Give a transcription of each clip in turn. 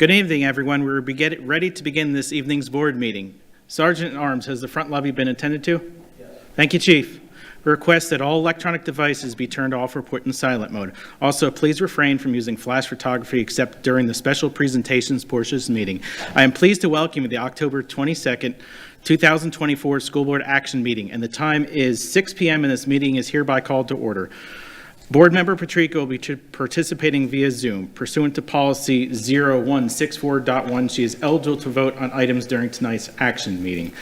Good evening, everyone. We're ready to begin this evening's board meeting. Sergeant at Arms, has the front lobby been attended to? Yes. Thank you, Chief. We request that all electronic devices be turned off or put in silent mode. Also, please refrain from using flash photography except during the special presentations portion of this meeting. I am pleased to welcome you to the October 22nd, 2024 School Board Action Meeting, and the time is 6 p.m. and this meeting is hereby called to order. Board Member Patrica will be participating via Zoom. Pursuant to Policy 0164.1, she is eligible to vote on items during tonight's action meeting.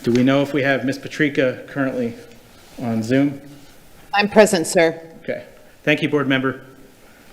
Do we know if we have Ms. Patrica currently on Zoom? I'm present, sir. Okay. Thank you, Board Member.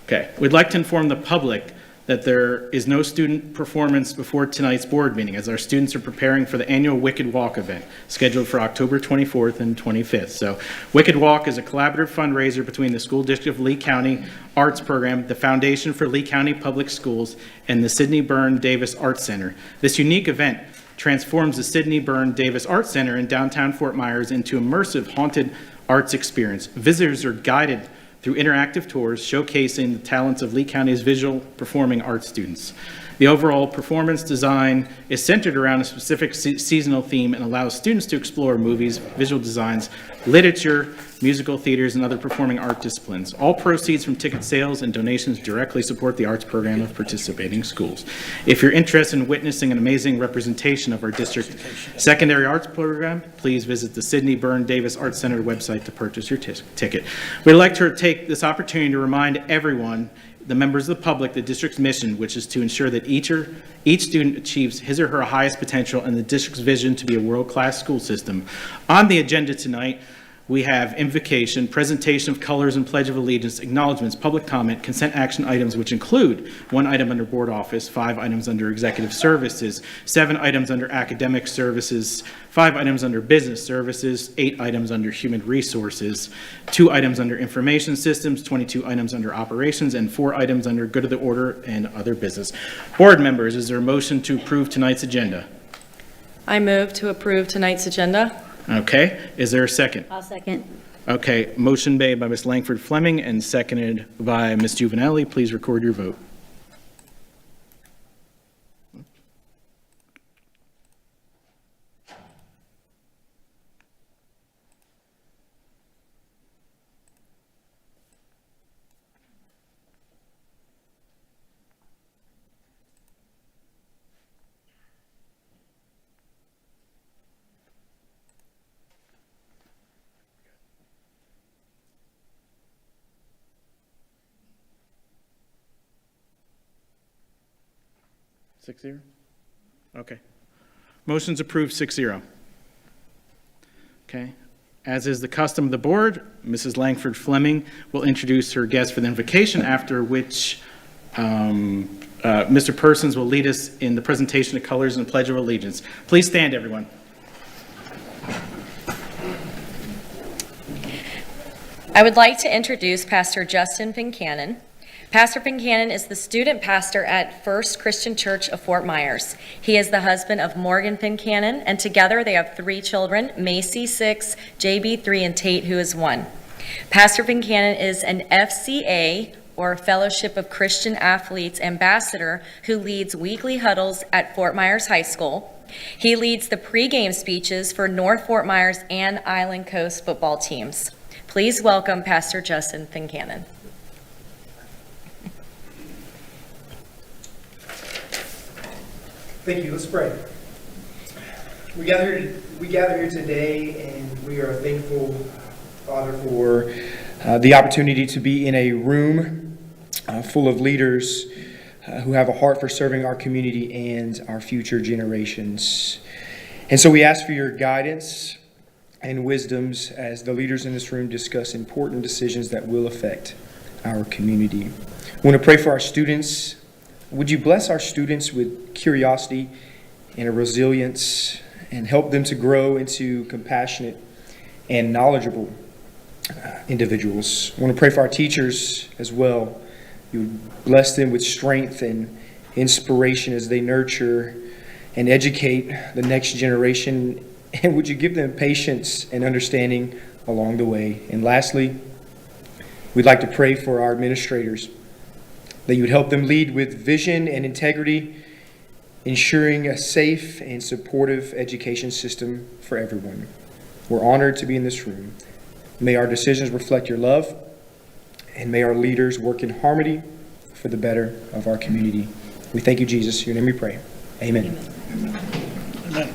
Okay. We'd like to inform the public that there is no student performance before tonight's board meeting, as our students are preparing for the annual Wicked Walk event scheduled for October 24th and 25th. So Wicked Walk is a collaborative fundraiser between the School District of Lee County Arts Program, the Foundation for Lee County Public Schools, and the Sidney Byrne Davis Arts Center. This unique event transforms the Sidney Byrne Davis Arts Center in downtown Fort Myers into immersive haunted arts experience. Visitors are guided through interactive tours showcasing the talents of Lee County's visual performing arts students. The overall performance design is centered around a specific seasonal theme and allows students to explore movies, visual designs, literature, musical theaters, and other performing art disciplines. All proceeds from ticket sales and donations directly support the arts program of participating schools. If you're interested in witnessing an amazing representation of our district secondary arts program, please visit the Sidney Byrne Davis Arts Center website to purchase your ticket. We'd like to take this opportunity to remind everyone, the members of the public, the district's mission, which is to ensure that each student achieves his or her highest potential and the district's vision to be a world-class school system. On the agenda tonight, we have invocation, presentation of colors and pledge of allegiance, acknowledgements, public comment, consent action items, which include 1 item under board office, 5 items under executive services, 7 items under academic services, 5 items under business services, 8 items under human resources, 2 items under information systems, 22 items under operations, and 4 items under good of the order and other business. Board members, is there a motion to approve tonight's agenda? I move to approve tonight's agenda. Okay, is there a second? I'll second. Okay, motion made by Ms. Langford Fleming and seconded by Ms. Juvenelli. Please record your vote. Six zero? Okay. Motion's approved 6-0. Okay. As is the custom of the board, Mrs. Langford Fleming will introduce her guest for the invocation, after which Mr. Persons will lead us in the presentation of colors and pledge of allegiance. Please stand, everyone. I would like to introduce Pastor Justin Pincannon. Pastor Pincannon is the student pastor at First Christian Church of Fort Myers. He is the husband of Morgan Pincannon, and together they have 3 children, Macy 6, JB 3, and Tate, who is 1. Pastor Pincannon is an FCA, or Fellowship of Christian Athletes ambassador, who leads weekly huddles at Fort Myers High School. He leads the pregame speeches for North Fort Myers and Island Coast football teams. Please welcome Pastor Justin Pincannon. Thank you. Let's pray. We gather here today, and we are thankful, Father, for the opportunity to be in a room full of leaders who have a heart for serving our community and our future generations. And so we ask for your guidance and wisdoms as the leaders in this room discuss important decisions that will affect our community. I want to pray for our students. Would you bless our students with curiosity and a resilience and help them to grow into compassionate and knowledgeable individuals? I want to pray for our teachers as well. You would bless them with strength and inspiration as they nurture and educate the next generation. And would you give them patience and understanding along the way? And lastly, we'd like to pray for our administrators. that you would help them lead with vision and integrity, ensuring a safe and supportive education system for everyone. We're honored to be in this room. May our decisions reflect your love, and may our leaders work in harmony for the better of our community. We thank you, Jesus. In your name we pray. Amen. Amen.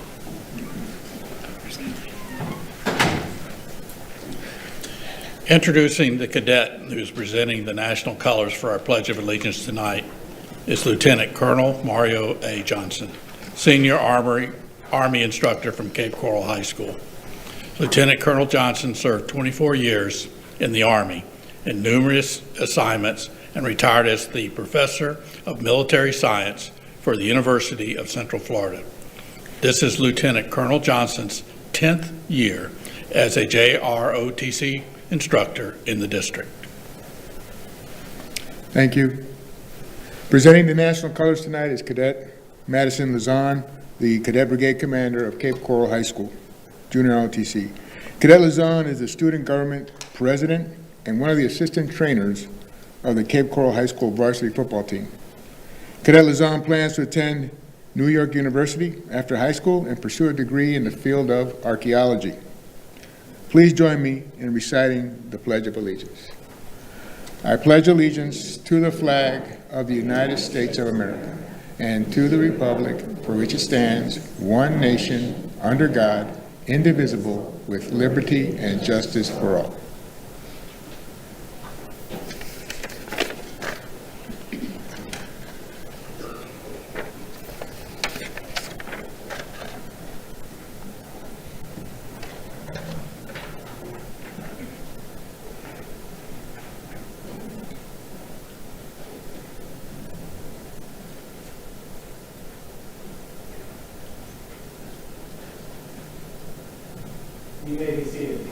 Introducing the cadet who's presenting the national colors for our Pledge of Allegiance tonight is Lieutenant Colonel Mario A. Johnson, Senior Army instructor from Cape Coral High School. Lieutenant Colonel Johnson served 24 years in the Army in numerous assignments and retired as the Professor of Military Science for the University of Central Florida. This is Lieutenant Colonel Johnson's 10th year as a JROTC instructor in the district. Thank you. Presenting the national colors tonight is Cadet Madison Lazan, the Cadet Brigade Commander of Cape Coral High School, Junior ROTC. Cadet Lazan is the student government president and one of the assistant trainers of the Cape Coral High School varsity football team. Cadet Lazan plans to attend New York University after high school and pursue a degree in the field of archaeology. Please join me in reciting the Pledge of Allegiance. I pledge allegiance to the flag of the United States of America and to the republic for which it stands, one nation, under God, indivisible, with liberty and justice for all. You may be seated.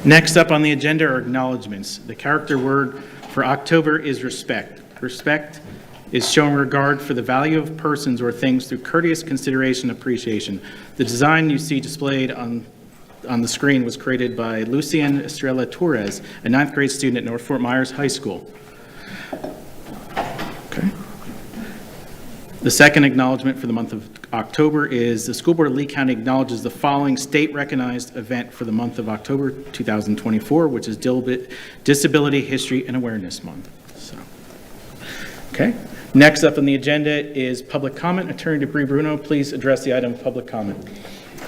Next up on the agenda are acknowledgements. The character word for October is respect. Respect is showing regard for the value of persons or things through courteous consideration and appreciation. The design you see displayed on the screen was created by Lucien Estrella Torres, a 9th grade student at North Fort Myers High School. Okay. The second acknowledgement for the month of October is the School Board of Lee County acknowledges the following state-recognized event for the month of October 2024, which is Disability History and Awareness Month. So, okay. Next up on the agenda is public comment. Attorney DeBrie Bruno, please address the item of public comment.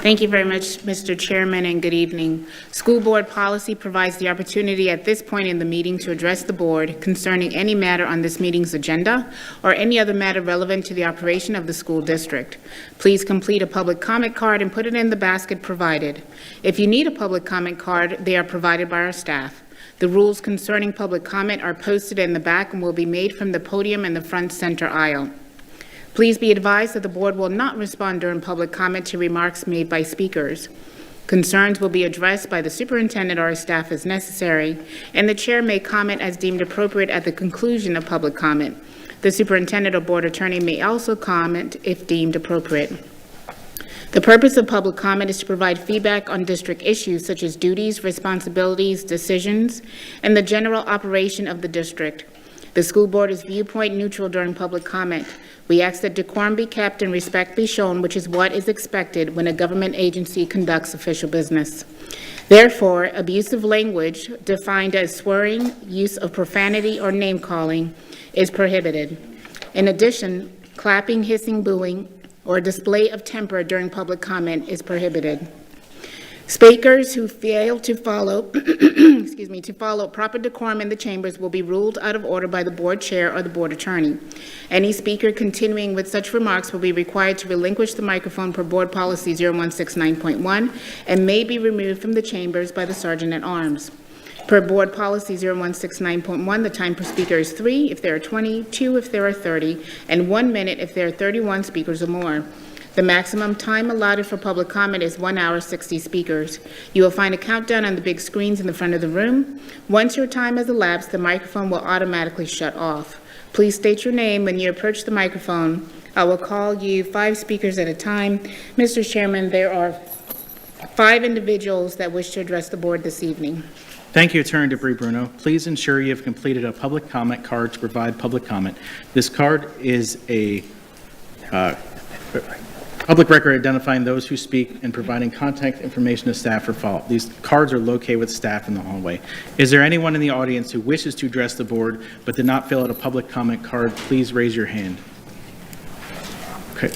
Thank you very much, Mr. Chairman, and good evening. School board policy provides the opportunity at this point in the meeting to address the board concerning any matter on this meeting's agenda or any other matter relevant to the operation of the school district. Please complete a public comment card and put it in the basket provided. If you need a public comment card, they are provided by our staff. The rules concerning public comment are posted in the back and will be made from the podium in the front center aisle. Please be advised that the board will not respond during public comment to remarks made by speakers. Concerns will be addressed by the superintendent or his staff as necessary, and the chair may comment as deemed appropriate at the conclusion of public comment. The superintendent or board attorney may also comment if deemed appropriate. The purpose of public comment is to provide feedback on district issues such as duties, responsibilities, decisions, and the general operation of the district. The school board is viewpoint neutral during public comment. We ask that decorum be kept and respect be shown, which is what is expected when a government agency conducts official business. Therefore, abusive language, defined as swearing, use of profanity, or name-calling, is prohibited. In addition, clapping, hissing, booing, or display of temper during public comment is prohibited. Speakers who fail to follow, to follow proper decorum in the chambers will be ruled out of order by the board chair or the board attorney. Any speaker continuing with such remarks will be required to relinquish the microphone per board policy 0169.1 and may be removed from the chambers by the sergeant at arms. Per board policy 0169.1, the time per speaker is 3 if there are 20, 2 if there are 30, and 1 minute if there are 31 speakers or more. The maximum time allotted for public comment is 1 hour, 60 speakers. You will find a countdown on the big screens in the front of the room. Once your time has elapsed, the microphone will automatically shut off. Please state your name when you approach the microphone. I will call you 5 speakers at a time. Mr. Chairman, there are 5 individuals that wish to address the board this evening. Thank you, Attorney DeBrie Bruno. Please ensure you have completed a public comment card to provide public comment. This card is a public record identifying those who speak and providing contact information to staff for follow-up. These cards are located with staff in the hallway. Is there anyone in the audience who wishes to address the board but did not fill out a public comment card? Please raise your hand. Okay.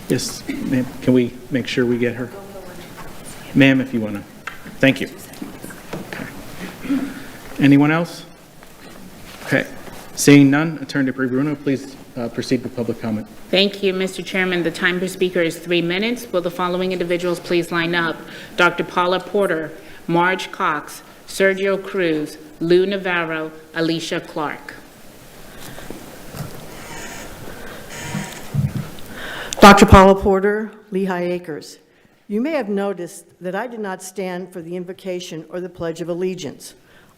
Yes, ma'am. Can we make sure we get her? Ma'am, if you want to. Thank you. Okay. Anyone else? Okay. Seeing none, Attorney DeBrie Bruno, please proceed with public comment. Thank you, Mr. Chairman. The time per speaker is 3 minutes. Will the following individuals please line up? Dr. Paula Porter, Marge Cox, Sergio Cruz, Lou Navarro, Alicia Clark. Dr. Paula Porter, Lehigh Acres. You may have noticed that I did not stand for the invocation or the Pledge of Allegiance.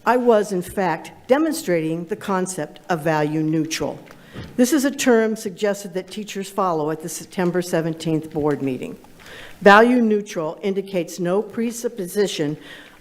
I was, in fact, demonstrating the concept of value neutral. This is a term suggested that teachers follow at the September 17th board meeting. Value neutral indicates no presupposition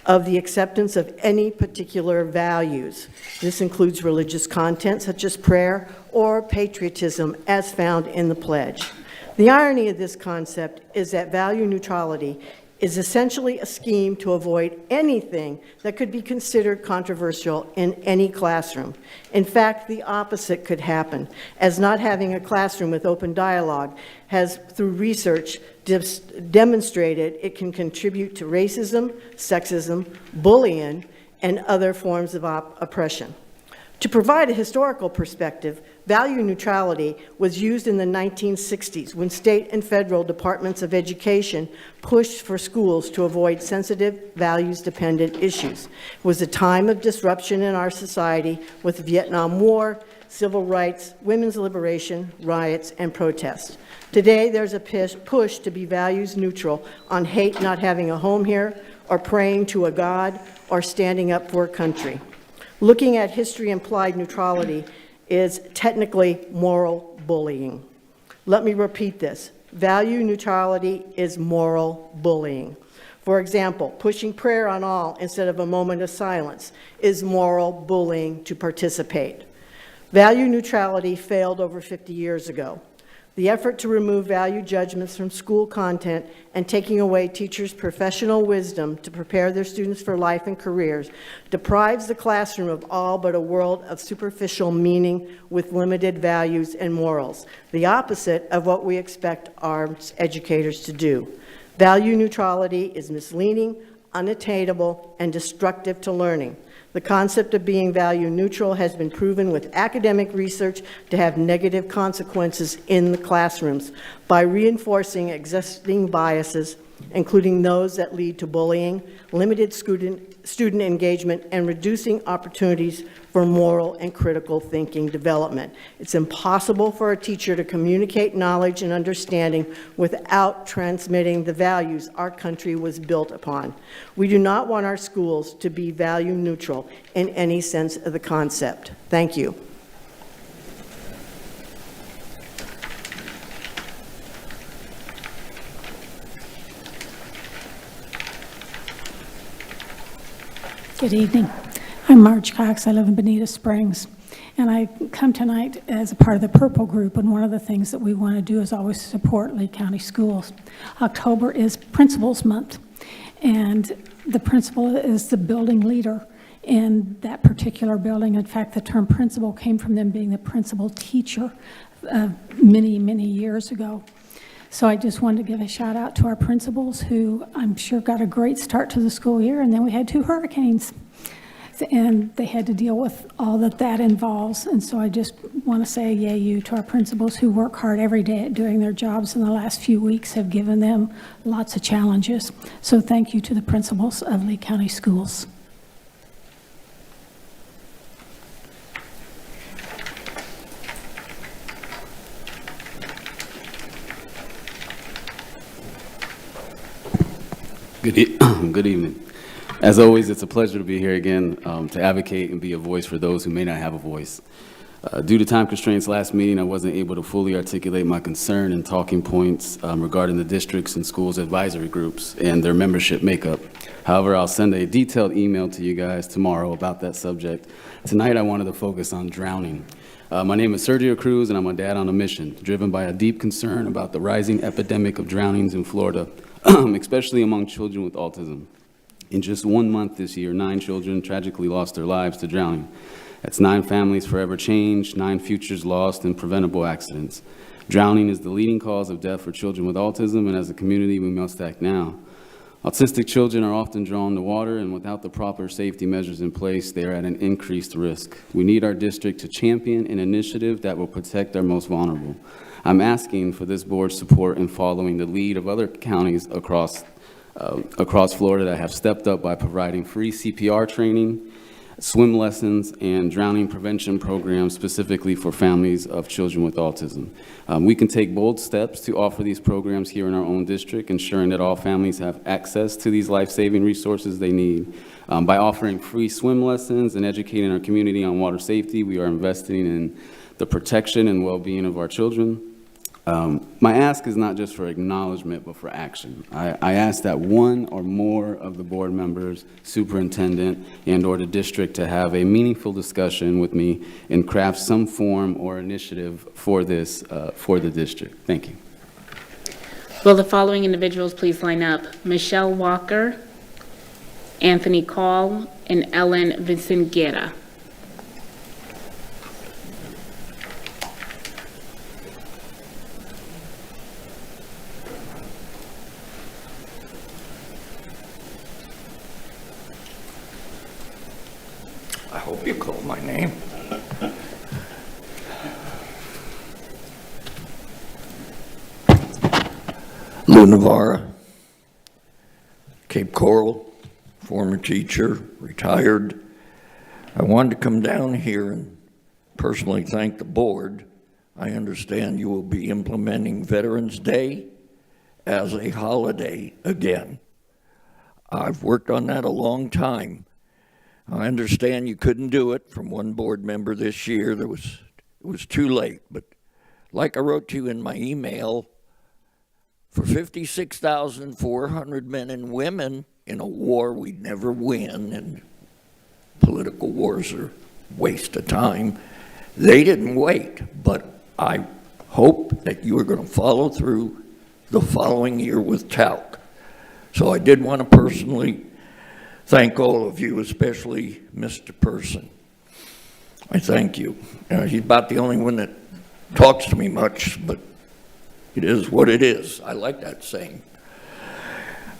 of the acceptance of any particular values. This includes religious content such as prayer or patriotism as found in the pledge. The irony of this concept is that value neutrality is essentially a scheme to avoid anything that could be considered controversial in any classroom. In fact, the opposite could happen, as not having a classroom with open dialogue has, through research, demonstrated it can contribute to racism, sexism, bullying, and other forms of oppression. To provide a historical perspective, value neutrality was used in the 1960s when state and federal departments of education pushed for schools to avoid sensitive, values-dependent issues. It was a time of disruption in our society with the Vietnam War, civil rights, women's liberation, riots, and protests. Today, there's a push to be values neutral on hate not having a home here, or praying to a God, or standing up for a country. Looking at history implied neutrality is technically moral bullying. Let me repeat this. Value neutrality is moral bullying. For example, pushing prayer on all instead of a moment of silence is moral bullying to participate. Value neutrality failed over 50 years ago. The effort to remove value judgments from school content and taking away teachers' professional wisdom to prepare their students for life and careers deprives the classroom of all but a world of superficial meaning with limited values and morals, the opposite of what we expect our educators to do. Value neutrality is misleading, unattainable, and destructive to learning. The concept of being value neutral has been proven with academic research to have negative consequences in the classrooms by reinforcing existing biases, including those that lead to bullying, limited student engagement, and reducing opportunities for moral and critical thinking development. It's impossible for a teacher to communicate knowledge and understanding without transmitting the values our country was built upon. We do not want our schools to be value neutral in any sense of the concept. Thank you. Good evening. I'm Marge Cox. I live in Bonita Springs, and I come tonight as a part of the Purple Group, and one of the things that we want to do is always support Lee County Schools. October is Principals Month, and the principal is the building leader in that particular building. In fact, the term principal came from them being the principal teacher many, many years ago. So I just wanted to give a shout out to our principals who I'm sure got a great start to the school year, and then we had 2 hurricanes. And they had to deal with all that involves. And so I just want to say yay you to our principals who work hard every day at doing their jobs, and the last few weeks have given them lots of challenges. So thank you to the principals of Lee County Schools. Good evening. As always, it's a pleasure to be here again to advocate and be a voice for those who may not have a voice. Due to time constraints last meeting, I wasn't able to fully articulate my concern and talking points regarding the districts and schools advisory groups and their membership makeup. However, I'll send a detailed email to you guys tomorrow about that subject. Tonight, I wanted to focus on drowning. My name is Sergio Cruz, and I'm a dad on a mission, driven by a deep concern about the rising epidemic of drownings in Florida, especially among children with autism. In just 1 month this year, 9 children tragically lost their lives to drowning. That's 9 families forever changed, 9 futures lost in preventable accidents. Drowning is the leading cause of death for children with autism, and as a community, we must act now. Autistic children are often drawn to water, and without the proper safety measures in place, they are at an increased risk. We need our district to champion an initiative that will protect our most vulnerable. I'm asking for this board's support in following the lead of other counties across Florida that have stepped up by providing free CPR training, swim lessons, and drowning prevention programs specifically for families of children with autism. We can take bold steps to offer these programs here in our own district, ensuring that all families have access to these life-saving resources they need. By offering free swim lessons and educating our community on water safety, we are investing in the protection and well-being of our children. My ask is not just for acknowledgement, but for action. I ask that one or more of the board members, superintendent, and/or the district to have a meaningful discussion with me and craft some form or initiative for this, for the district. Thank you. Will the following individuals please line up? Michelle Walker, Anthony Call, and Ellen Vicenguera. I hope you call my name. Lou Navarra, Cape Coral, former teacher, retired. I wanted to come down here and personally thank the board. I understand you will be implementing Veterans Day as a holiday again. I've worked on that a long time. I understand you couldn't do it from one board member this year. It was too late. But like I wrote to you in my email, for 56,400 men and women in a war we'd never win, and political wars are a waste of time, they didn't wait. But I hope that you are going to follow through the following year with talc. So I did want to personally thank all of you, especially Mr. Person. I thank you. He's about the only one that talks to me much, but it is what it is. I like that saying.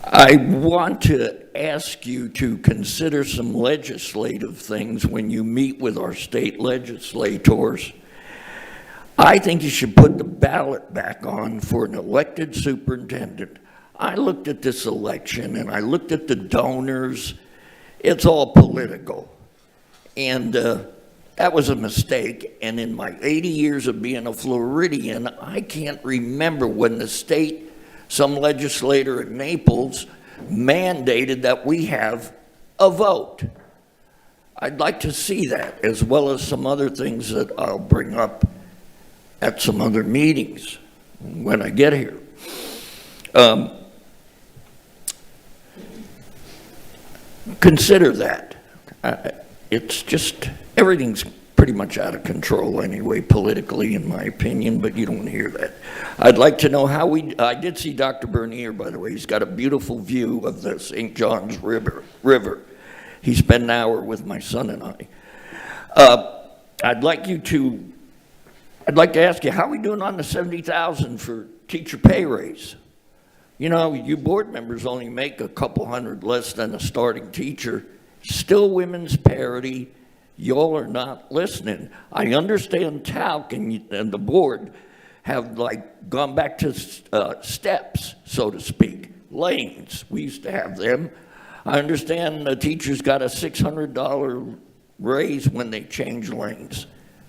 I want to ask you to consider some legislative things when you meet with our state legislators. I think you should put the ballot back on for an elected superintendent. I looked at this election and I looked at the donors. It's all political. And that was a mistake. And in my 80 years of being a Floridian, I can't remember when the state, some legislator at Naples, mandated that we have a vote. I'd like to see that, as well as some other things that I'll bring up at some other meetings when I get here. Consider that. It's just, everything's pretty much out of control anyway, politically, in my opinion, but you don't hear that. I'd like to know how I did see Dr. Bernier, by the way. He's got a beautiful view of the St. John's River. He spent an hour with my son and I. I'd like to ask you, how are we doing on the $70,000 for teacher pay raise? You know, you board members only make a couple hundred less than a starting teacher. Still women's parity. Y'all are not listening. I understand TALC and the board have like gone back to steps, so to speak, lanes. We used to have them. I understand the teachers got a $600 raise when they change lanes.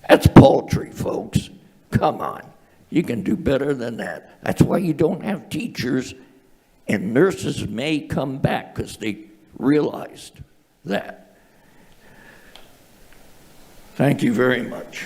That's paltry, folks. Come on. You can do better than that. That's why you don't have teachers, and nurses may come back because they realized that. Thank you very much.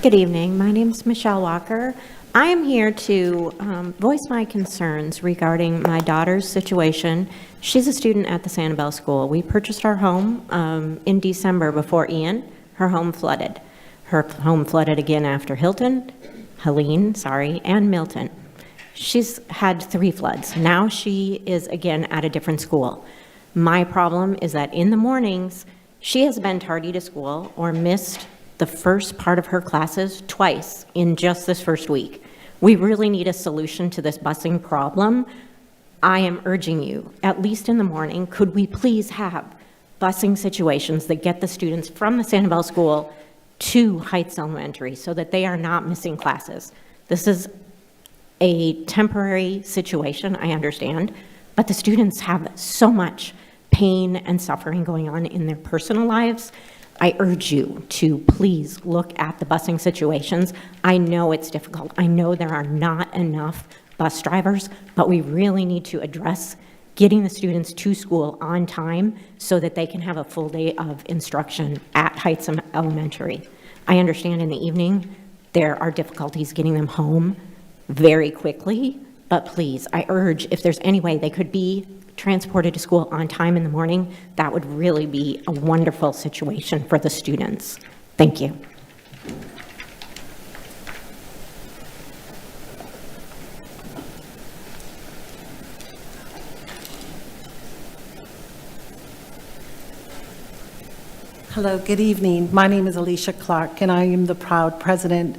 Good evening. My name is Michelle Walker. I am here to voice my concerns regarding my daughter's situation. She's a student at the Sanibel School. We purchased our home in December before Ian. Her home flooded. Her home flooded again after Helene, and Milton. She's had 3 floods. Now she is again at a different school. My problem is that in the mornings, she has been tardy to school or missed the first part of her classes twice in just this first week. We really need a solution to this busing problem. I am urging you, at least in the morning, could we please have busing situations that get the students from the Sanibel School to Heights Elementary so that they are not missing classes. This is a temporary situation, I understand, but the students have so much pain and suffering going on in their personal lives. I urge you to please look at the busing situations. I know it's difficult. I know there are not enough bus drivers, but we really need to address getting the students to school on time so that they can have a full day of instruction at Heights Elementary. I understand in the evening there are difficulties getting them home very quickly, but please, I urge if there's any way they could be transported to school on time in the morning, that would really be a wonderful situation for the students. Thank you. Hello, good evening. My name is Alicia Clark, and I am the proud president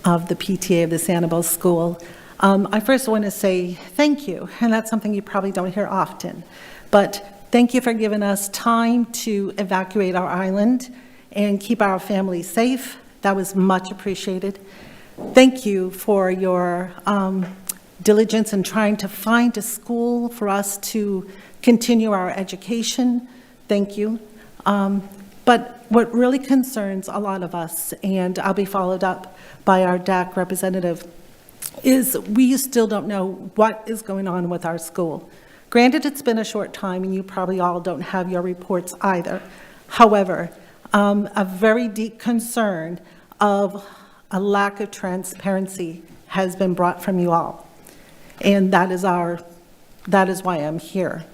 of the PTA of the Sanibel School. I first want to say thank you, and that's something you probably don't hear often, but thank you for giving us time to evacuate our island and keep our families safe. That was much appreciated. Thank you for your diligence in trying to find a school for us to continue our education. Thank you. But what really concerns a lot of us, and I'll be followed up by our DAC representative, is we still don't know what is going on with our school. Granted, it's been a short time, and you probably all don't have your reports either. However, a very deep concern of a lack of transparency has been brought from you all, and that is why I'm here.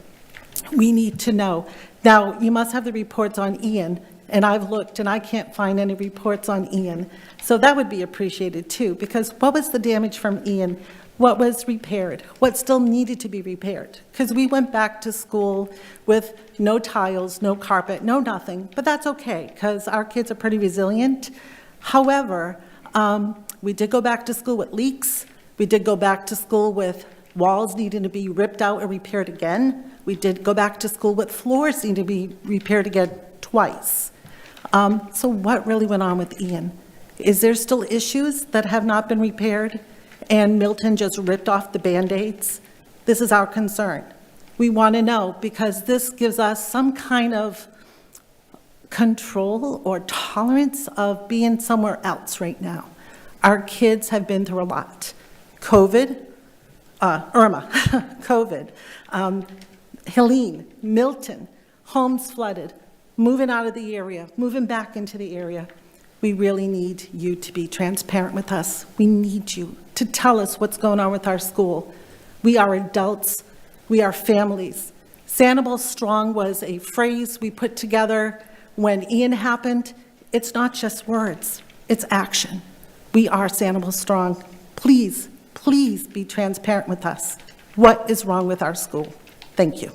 We need to know. Now, you must have the reports on Ian, and I've looked, and I can't find any reports on Ian. So that would be appreciated too, because what was the damage from Ian? What was repaired? What still needed to be repaired? Because we went back to school with no tiles, no carpet, no nothing, but that's okay, because our kids are pretty resilient. However, we did go back to school with leaks. We did go back to school with walls needing to be ripped out and repaired again. We did go back to school with floors needing to be repaired again twice. So what really went on with Ian? Is there still issues that have not been repaired and Milton just ripped off the Band-Aids? This is our concern. We want to know because this gives us some kind of control or tolerance of being somewhere else right now. Our kids have been through a lot. COVID, Irma, COVID, Helene, Milton, homes flooded, moving out of the area, moving back into the area. We really need you to be transparent with us. We need you to tell us what's going on with our school. We are adults. We are families. Sanibel Strong was a phrase we put together when Ian happened. It's not just words, it's action. We are Sanibel Strong. Please, please be transparent with us. What is wrong with our school? Thank you.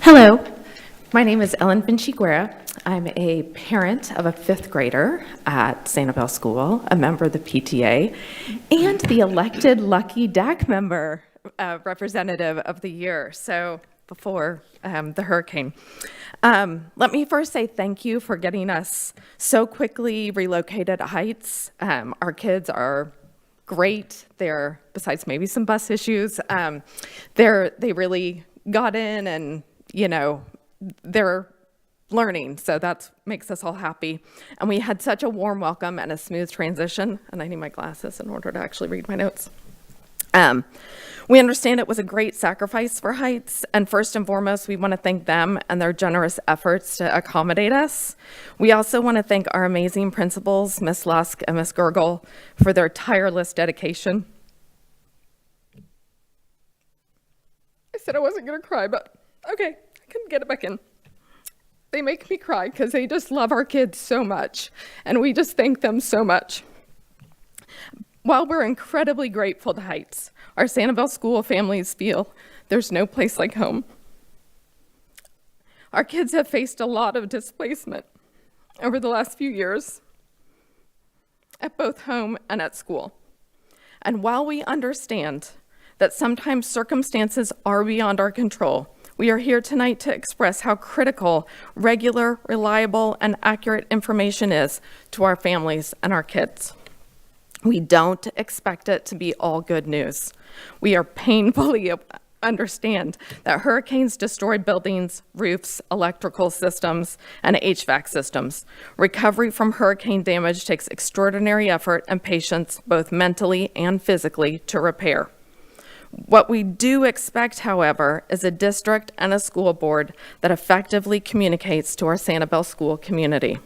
Hello, my name is Ellen Pinchiguera. I'm a parent of a 5th grader at Sanibel School, a member of the PTA, and the elected Lucky DAC member representative of the year, so before the hurricane. Let me first say thank you for getting us so quickly relocated at Heights. Our kids are great. They're, besides maybe some bus issues, they really got in and, you know, they're learning, so that makes us all happy. And we had such a warm welcome and a smooth transition, and I need my glasses in order to actually read my notes. We understand it was a great sacrifice for Heights, and first and foremost, we want to thank them and their generous efforts to accommodate us. We also want to thank our amazing principals, Ms. Lusk and Ms. Gergel, for their tireless dedication. I said I wasn't going to cry, but okay, I couldn't get it back in. They make me cry because they just love our kids so much, and we just thank them so much. While we're incredibly grateful to Heights, our Sanibel School families feel there's no place like home. Our kids have faced a lot of displacement over the last few years at both home and at school. And while we understand that sometimes circumstances are beyond our control, we are here tonight to express how critical regular, reliable, and accurate information is to our families and our kids. We don't expect it to be all good news. We are painfully understand that hurricanes destroy buildings, roofs, electrical systems, and HVAC systems. Recovery from hurricane damage takes extraordinary effort and patience, both mentally and physically, to repair. What we do expect, however, is a district and a school board that effectively communicates to our Sanibel school community.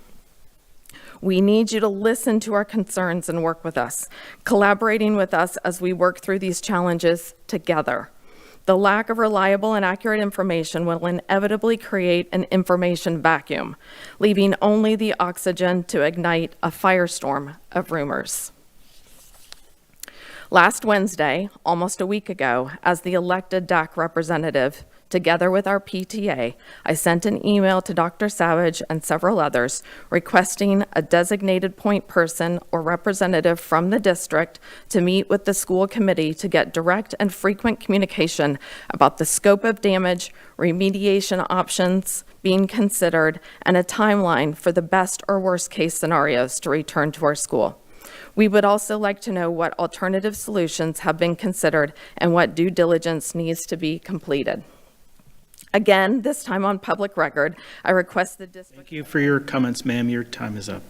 We need you to listen to our concerns and work with us, collaborating with us as we work through these challenges together. The lack of reliable and accurate information will inevitably create an information vacuum, leaving only the oxygen to ignite a firestorm of rumors. Last Wednesday, almost a week ago, as the elected DAC representative, together with our PTA, I sent an email to Dr. Savage and several others requesting a designated point person or representative from the district to meet with the school committee to get direct and frequent communication about the scope of damage, remediation options being considered, and a timeline for the best or worst case scenarios to return to our school. We would also like to know what alternative solutions have been considered and what due diligence needs to be completed. Again, this time on public record, I request the district... Thank you for your comments, ma'am. Your time is up.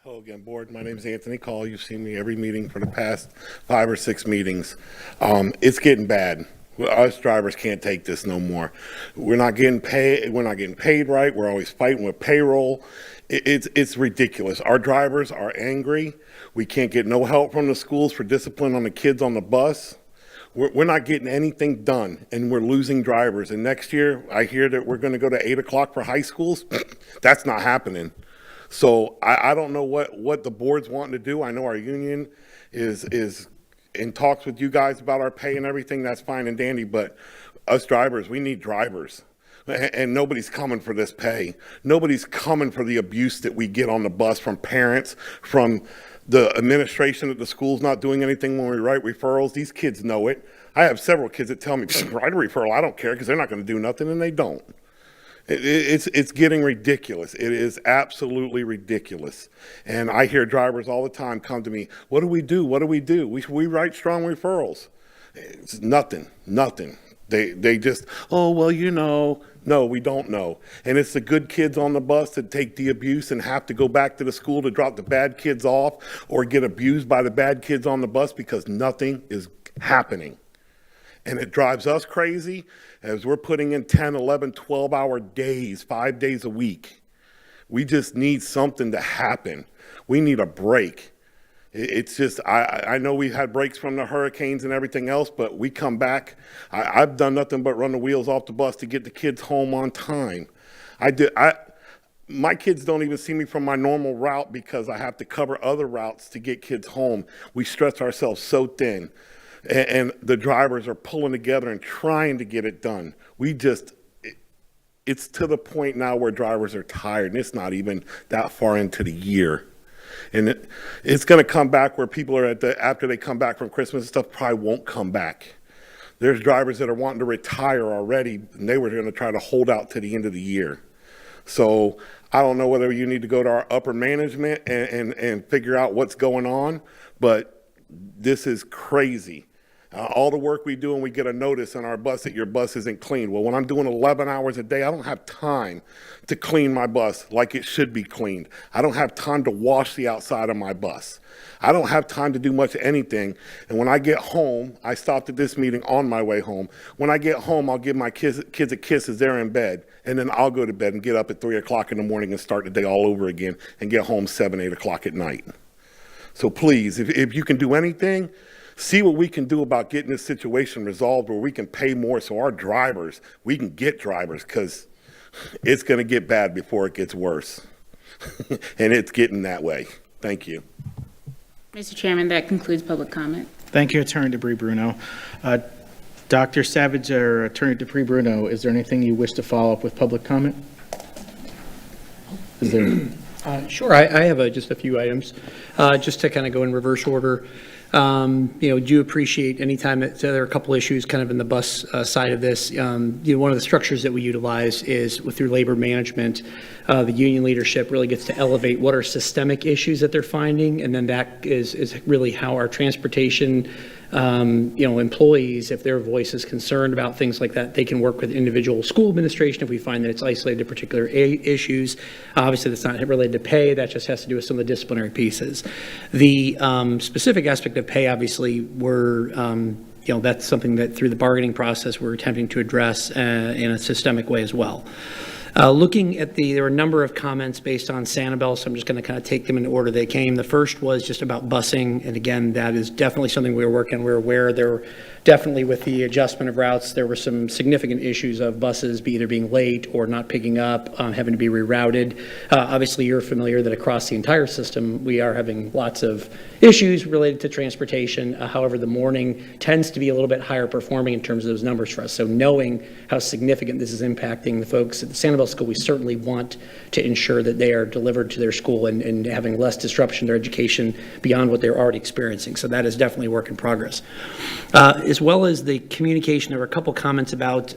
Hello again, board. My name is Anthony Call. You've seen me every meeting for the past 5 or 6 meetings. It's getting bad. Us drivers can't take this no more. We're not getting paid. We're not getting paid right. We're always fighting with payroll. It's ridiculous. Our drivers are angry. We can't get no help from the schools for discipline on the kids on the bus. We're not getting anything done, and we're losing drivers. And next year, I hear that we're going to go to 8 o'clock for high schools. That's not happening. So I don't know what the board's wanting to do. I know our union is in talks with you guys about our pay and everything. That's fine and dandy, but us drivers, we need drivers. And nobody's coming for this pay. Nobody's coming for the abuse that we get on the bus from parents, from the administration that the school's not doing anything when we write referrals. These kids know it. I have several kids that tell me, write a referral, I don't care, because they're not going to do nothing, and they don't. It's getting ridiculous. It is absolutely ridiculous. And I hear drivers all the time come to me, what do we do? What do we do? We write strong referrals. It's nothing. They just, oh, well, you know. No, we don't know. And it's the good kids on the bus that take the abuse and have to go back to the school to drop the bad kids off or get abused by the bad kids on the bus because nothing is happening. And it drives us crazy as we're putting in 10, 11, 12-hour days, 5 days a week. We just need something to happen. We need a break. It's just, I know we've had breaks from the hurricanes and everything else, but we come back. I've done nothing but run the wheels off the bus to get the kids home on time. My kids don't even see me from my normal route because I have to cover other routes to get kids home. We stretch ourselves so thin. And the drivers are pulling together and trying to get it done. It's to the point now where drivers are tired, and it's not even that far into the year. And it's going to come back where people are after they come back from Christmas and stuff, probably won't come back. There's drivers that are wanting to retire already, and they were going to try to hold out to the end of the year. So I don't know whether you need to go to our upper management and figure out what's going on, but this is crazy. All the work we do and we get a notice on our bus that your bus isn't cleaned. Well, when I'm doing 11 hours a day, I don't have time to clean my bus like it should be cleaned. I don't have time to wash the outside of my bus. I don't have time to do much of anything. And when I get home, I stopped at this meeting on my way home. When I get home, I'll give my kids a kiss as they're in bed. And then I'll go to bed and get up at 3 o'clock in the morning and start the day all over again and get home 7, 8 o'clock at night. So please, if you can do anything, see what we can do about getting this situation resolved where we can pay more so our drivers, we can get drivers, because it's going to get bad before it gets worse. And it's getting that way. Thank you. Mr. Chairman, that concludes public comment. Thank you, Attorney Debris Bruno. Dr. Savage or Attorney Debris Bruno, is there anything you wish to follow up with public comment? Is there? Sure, I have just a few items, just to kind of go in reverse order. Do appreciate anytime that there are a couple issues kind of in the bus side of this. One of the structures that we utilize is through labor management. The union leadership really gets to elevate what are systemic issues that they're finding, and then that is really how our transportation employees, if their voice is concerned about things like that, they can work with individual school administration if we find that it's isolated to particular issues. Obviously, that's not related to pay. That just has to do with some of the disciplinary pieces. The specific aspect of pay, obviously, that's something that through the bargaining process we're attempting to address in a systemic way as well. Looking at there were a number of comments based on Sanibel, so I'm just going to kind of take them in the order they came. The first was just about busing, and again, that is definitely something we were working on. We're aware there were definitely with the adjustment of routes, there were some significant issues of buses either being late or not picking up, having to be rerouted. Obviously, you're familiar that across the entire system, we are having lots of issues related to transportation. However, the morning tends to be a little bit higher performing in terms of those numbers for us. So knowing how significant this is impacting the folks at the Sanibel School, we certainly want to ensure that they are delivered to their school and having less disruption to their education beyond what they're already experiencing. So that is definitely a work in progress. As well as the communication, there were a couple comments about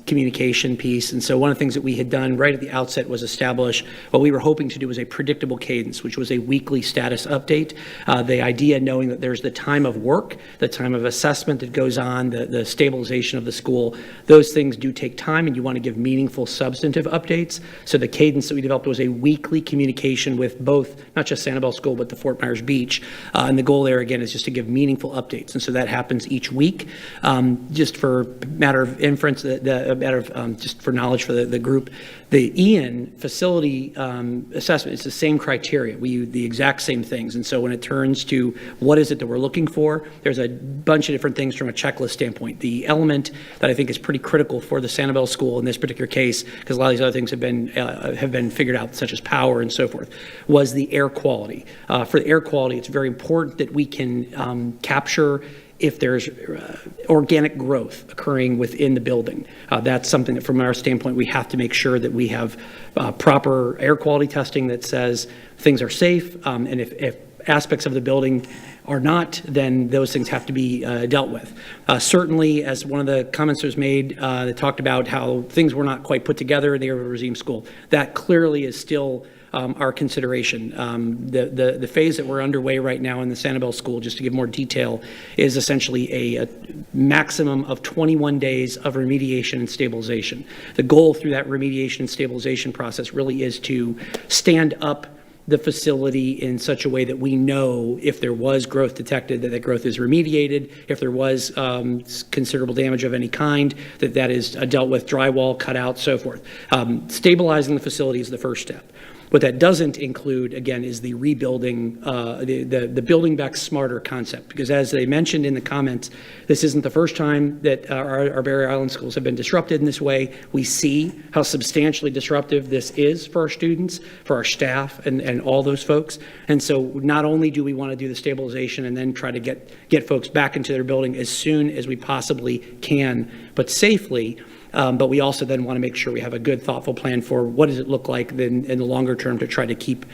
communication piece. And so one of the things that we had done right at the outset was establish what we were hoping to do was a predictable cadence, which was a weekly status update. The idea knowing that there's the time of work, the time of assessment that goes on, the stabilization of the school, those things do take time and you want to give meaningful substantive updates. So the cadence that we developed was a weekly communication with both, not just Sanibel School, but the Fort Myers Beach. And the goal there again is just to give meaningful updates. And so that happens each week. Just for matter of inference, just for knowledge for the group, the Ian facility assessment is the same criteria. We use the exact same things. And so when it turns to what is it that we're looking for, there's a bunch of different things from a checklist standpoint. The element that I think is pretty critical for the Sanibel School in this particular case, because a lot of these other things have been figured out, such as power and so forth, was the air quality. For the air quality, it's very important that we can capture if there's organic growth occurring within the building. That's something that from our standpoint, we have to make sure that we have proper air quality testing that says things are safe, and if aspects of the building are not, then those things have to be dealt with. Certainly, as one of the comments was made, that talked about how things were not quite put together in the Urban Regime School. That clearly is still our consideration. The phase that we're underway right now in the Sanibel School, just to give more detail, is essentially a maximum of 21 days of remediation and stabilization. The goal through that remediation and stabilization process really is to stand up the facility in such a way that we know if there was growth detected, that growth is remediated, if there was considerable damage of any kind, that is dealt with, drywall, cut out, so forth. Stabilizing the facility is the first step. What that doesn't include, again, is the rebuilding, the building back smarter concept. Because as they mentioned in the comments, this isn't the first time that our Barrier Island schools have been disrupted in this way. We see how substantially disruptive this is for our students, for our staff, and all those folks. And so not only do we want to do the stabilization and then try to get folks back into their building as soon as we possibly can, but safely, But we also then want to make sure we have a good, thoughtful plan for what does it look like then in the longer term to try to keep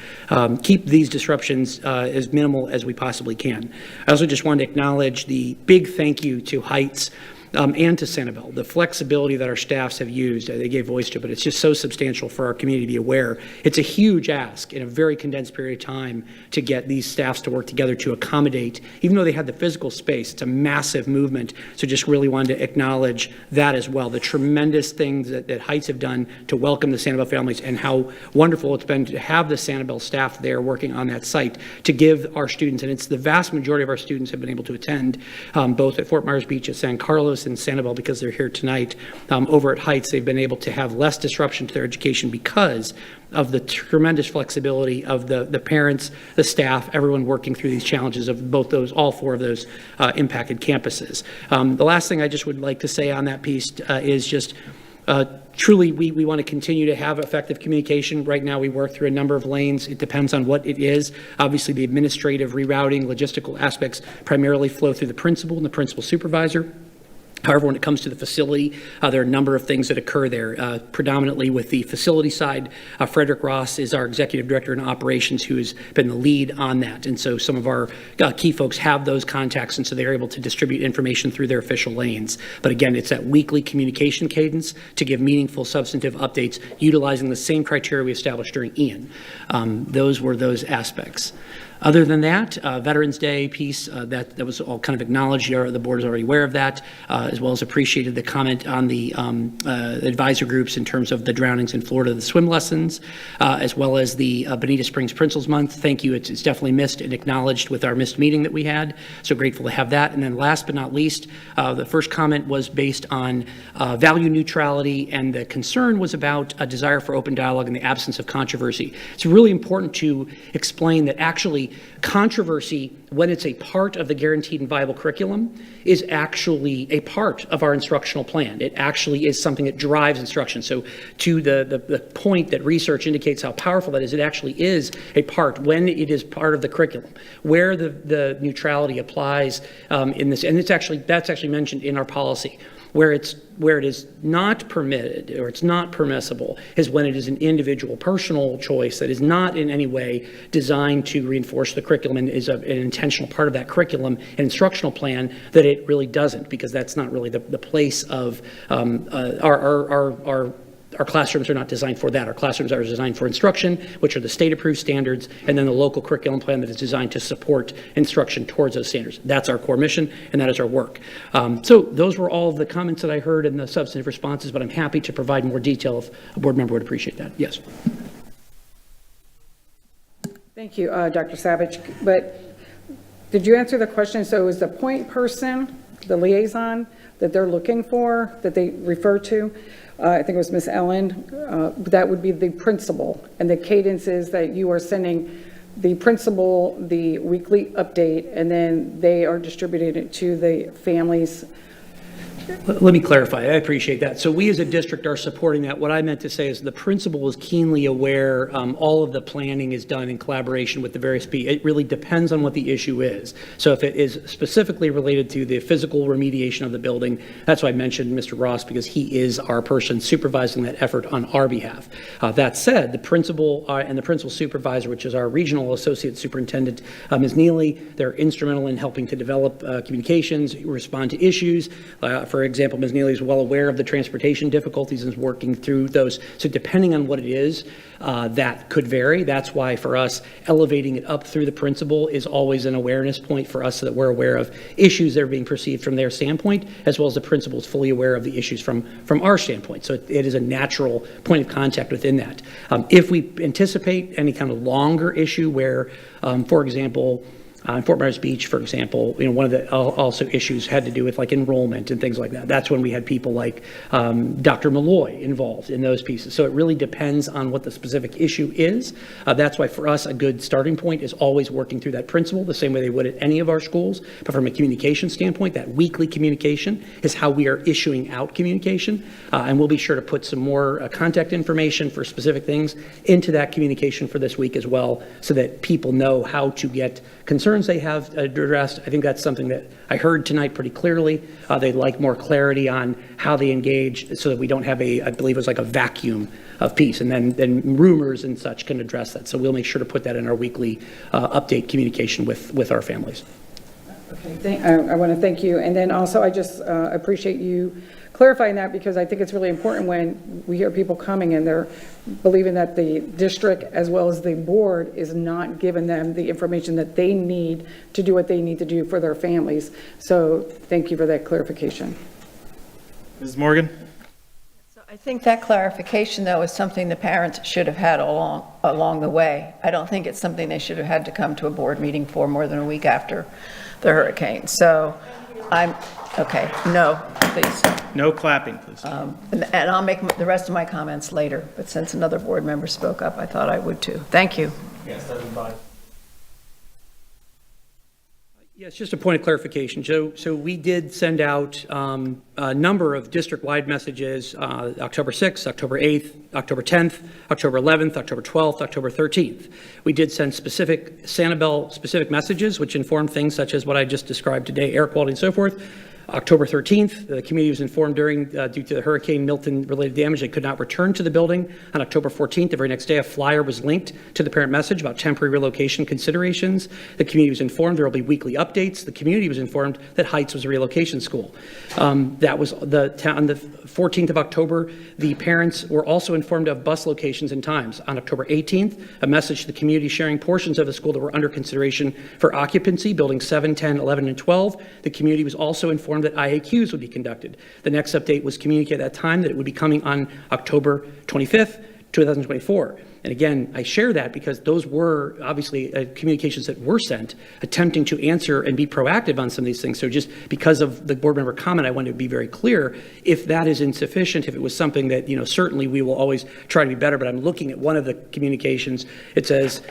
these disruptions as minimal as we possibly can. I also just wanted to acknowledge the big thank you to Heights and to Sanibel. The flexibility that our staffs have used, they gave voice to it, but it's just so substantial for our community to be aware. It's a huge ask in a very condensed period of time to get these staffs to work together to accommodate, even though they had the physical space, it's a massive movement. So just really wanted to acknowledge that as well, the tremendous things that Heights have done to welcome the Sanibel families and how wonderful it's been to have the Sanibel staff there working on that site to give our students, and it's the vast majority of our students have been able to attend both at Fort Myers Beach, at San Carlos, and Sanibel because they're here tonight. Over at Heights, they've been able to have less disruption to their education because of the tremendous flexibility of the parents, the staff, everyone working through these challenges of both those, all four of those impacted campuses. The last thing I just would like to say on that piece is just truly, we want to continue to have effective communication. Right now, we work through a number of lanes. It depends on what it is. Obviously, the administrative, rerouting, logistical aspects primarily flow through the principal and the principal supervisor. However, when it comes to the facility, there are a number of things that occur there. Predominantly with the facility side, Frederick Ross is our executive director in operations who has been the lead on that. And so some of our key folks have those contacts, and so they're able to distribute information through their official lanes. But again, it's that weekly communication cadence to give meaningful, substantive updates utilizing the same criteria we established during Ian. Those were those aspects. Other than that, Veterans Day piece, that was all kind of acknowledged. The board is already aware of that, as well as appreciated the comment on the advisor groups in terms of the drownings in Florida, the swim lessons, as well as the Bonita Springs Principals Month. Thank you. It's definitely missed and acknowledged with our missed meeting that we had. So grateful to have that. And then last but not least, the first comment was based on value neutrality, and the concern was about a desire for open dialogue in the absence of controversy. It's really important to explain that actually controversy, when it's a part of the guaranteed and viable curriculum, is actually a part of our instructional plan. It actually is something that drives instruction. So to the point that research indicates how powerful that is, it actually is a part when it is part of the curriculum. Where the neutrality applies in this, and that's actually mentioned in our policy. Where it is not permitted or it's not permissible is when it is an individual personal choice that is not in any way designed to reinforce the curriculum and is an intentional part of that curriculum and instructional plan, that it really doesn't, because that's not really the place of our classrooms are not designed for that. Our classrooms are designed for instruction, which are the state-approved standards, and then the local curriculum plan that is designed to support instruction towards those standards. That's our core mission, and that is our work. So those were all of the comments that I heard and the substantive responses, but I'm happy to provide more detail if a board member would appreciate that. Yes. Thank you, Dr. Savage. But did you answer the question? So it was the point person, the liaison that they're looking for, that they refer to? I think it was Miss Ellen, that would be the principal. And the cadence is that you are sending the principal the weekly update, and then they are distributing it to the families. Let me clarify. I appreciate that. So we as a district are supporting that. What I meant to say is the principal is keenly aware. All of the planning is done in collaboration with the various people. It really depends on what the issue is. So if it is specifically related to the physical remediation of the building, that's why I mentioned Mr. Ross, because he is our person supervising that effort on our behalf. That said, the principal and the principal supervisor, which is our regional associate superintendent, Ms. Neely, they're instrumental in helping to develop communications, respond to issues. For example, Ms. Neely is well aware of the transportation difficulties and is working through those. So depending on what it is, that could vary. That's why for us, elevating it up through the principal is always an awareness point for us so that we're aware of issues that are being perceived from their standpoint, as well as the principal is fully aware of the issues from our standpoint. So it is a natural point of contact within that. If we anticipate any kind of longer issue where, for example, in Fort Myers Beach, for example, one of the also issues had to do with like enrollment and things like that. That's when we had people like Dr. Malloy involved in those pieces. So it really depends on what the specific issue is. That's why for us, a good starting point is always working through that principal the same way they would at any of our schools. But from a communication standpoint, that weekly communication is how we are issuing out communication. And we'll be sure to put some more contact information for specific things into that communication for this week as well, so that people know how to get concerned concerns they have addressed. I think that's something that I heard tonight pretty clearly. They'd like more clarity on how they engage so that we don't have I believe it was like a vacuum of peace, and then rumors and such can address that. So we'll make sure to put that in our weekly update communication with our families. Okay, I want to thank you. And then also, I just appreciate you clarifying that, because I think it's really important when we hear people coming and they're believing that the district as well as the board is not giving them the information that they need to do what they need to do for their families. So thank you for that clarification. Ms. Morgan? I think that clarification, though, is something the parents should have had along the way. I don't think it's something they should have had to come to a board meeting for more than a week after the hurricane. So okay, no, please. No clapping, please. And I'll make the rest of my comments later, but since another board member spoke up, I thought I would too. Thank you. Yes, everybody. Yes, just a point of clarification. So we did send out a number of district-wide messages, October 6th, October 8th, October 10th, October 11th, October 12th, October 13th. We did send specific Sanibel specific messages, which informed things such as what I just described today, air quality and so forth. October 13th, the community was informed due to the Hurricane Milton-related damage, they could not return to the building. On October 14th, the very next day, a flyer was linked to the parent message about temporary relocation considerations. The community was informed there will be weekly updates. The community was informed that Heights was a relocation school. That was on the 14th of October. The parents were also informed of bus locations and times. On October 18th, a message to the community sharing portions of the school that were under consideration for occupancy, buildings 7, 10, 11, and 12. The community was also informed that IAQs would be conducted. The next update was communicated at that time that it would be coming on October 25th, 2024. And again, I share that because those were obviously communications that were sent attempting to answer and be proactive on some of these things. So just because of the board member comment, I want to be very clear. If that is insufficient, if it was something that, certainly we will always try to be better, but I'm looking at one of the communications. It says,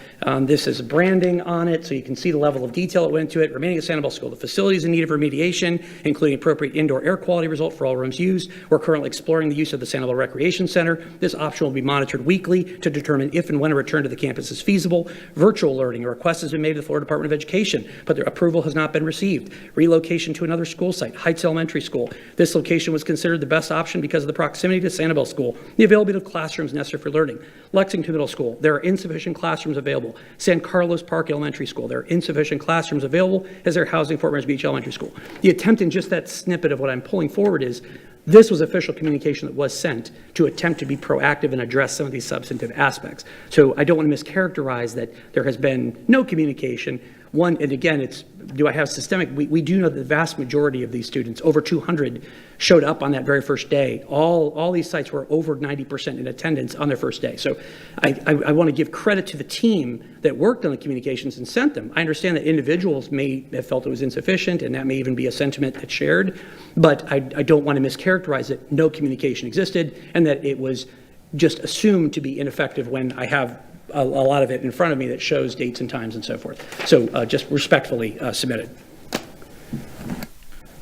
this is branding on it, so you can see the level of detail it went into it. Remaining at Sanibel School, the facility is in need of remediation, including appropriate indoor air quality result for all rooms used. We're currently exploring the use of the Sanibel Recreation Center. This option will be monitored weekly to determine if and when a return to the campus is feasible. Virtual learning, a request has been made to the Florida Department of Education, but their approval has not been received. Relocation to another school site, Heights Elementary School. This location was considered the best option because of the proximity to Sanibel School, the availability of classrooms necessary for learning. Lexington Middle School, there are insufficient classrooms available. San Carlos Park Elementary School, there are insufficient classrooms available as they're housing Fort Myers Beach Elementary School. The attempt in just that snippet of what I'm pulling forward is this was official communication that was sent to attempt to be proactive and address some of these substantive aspects. So I don't want to mischaracterize that there has been no communication. One, and again, do I have systemic? We do know that the vast majority of these students, over 200, showed up on that very first day. All these sites were over 90% in attendance on their first day. So I want to give credit to the team that worked on the communications and sent them. I understand that individuals may have felt it was insufficient, and that may even be a sentiment that's shared, but I don't want to mischaracterize it. No communication existed, and that it was just assumed to be ineffective when I have a lot of it in front of me that shows dates and times and so forth. So just respectfully submitted.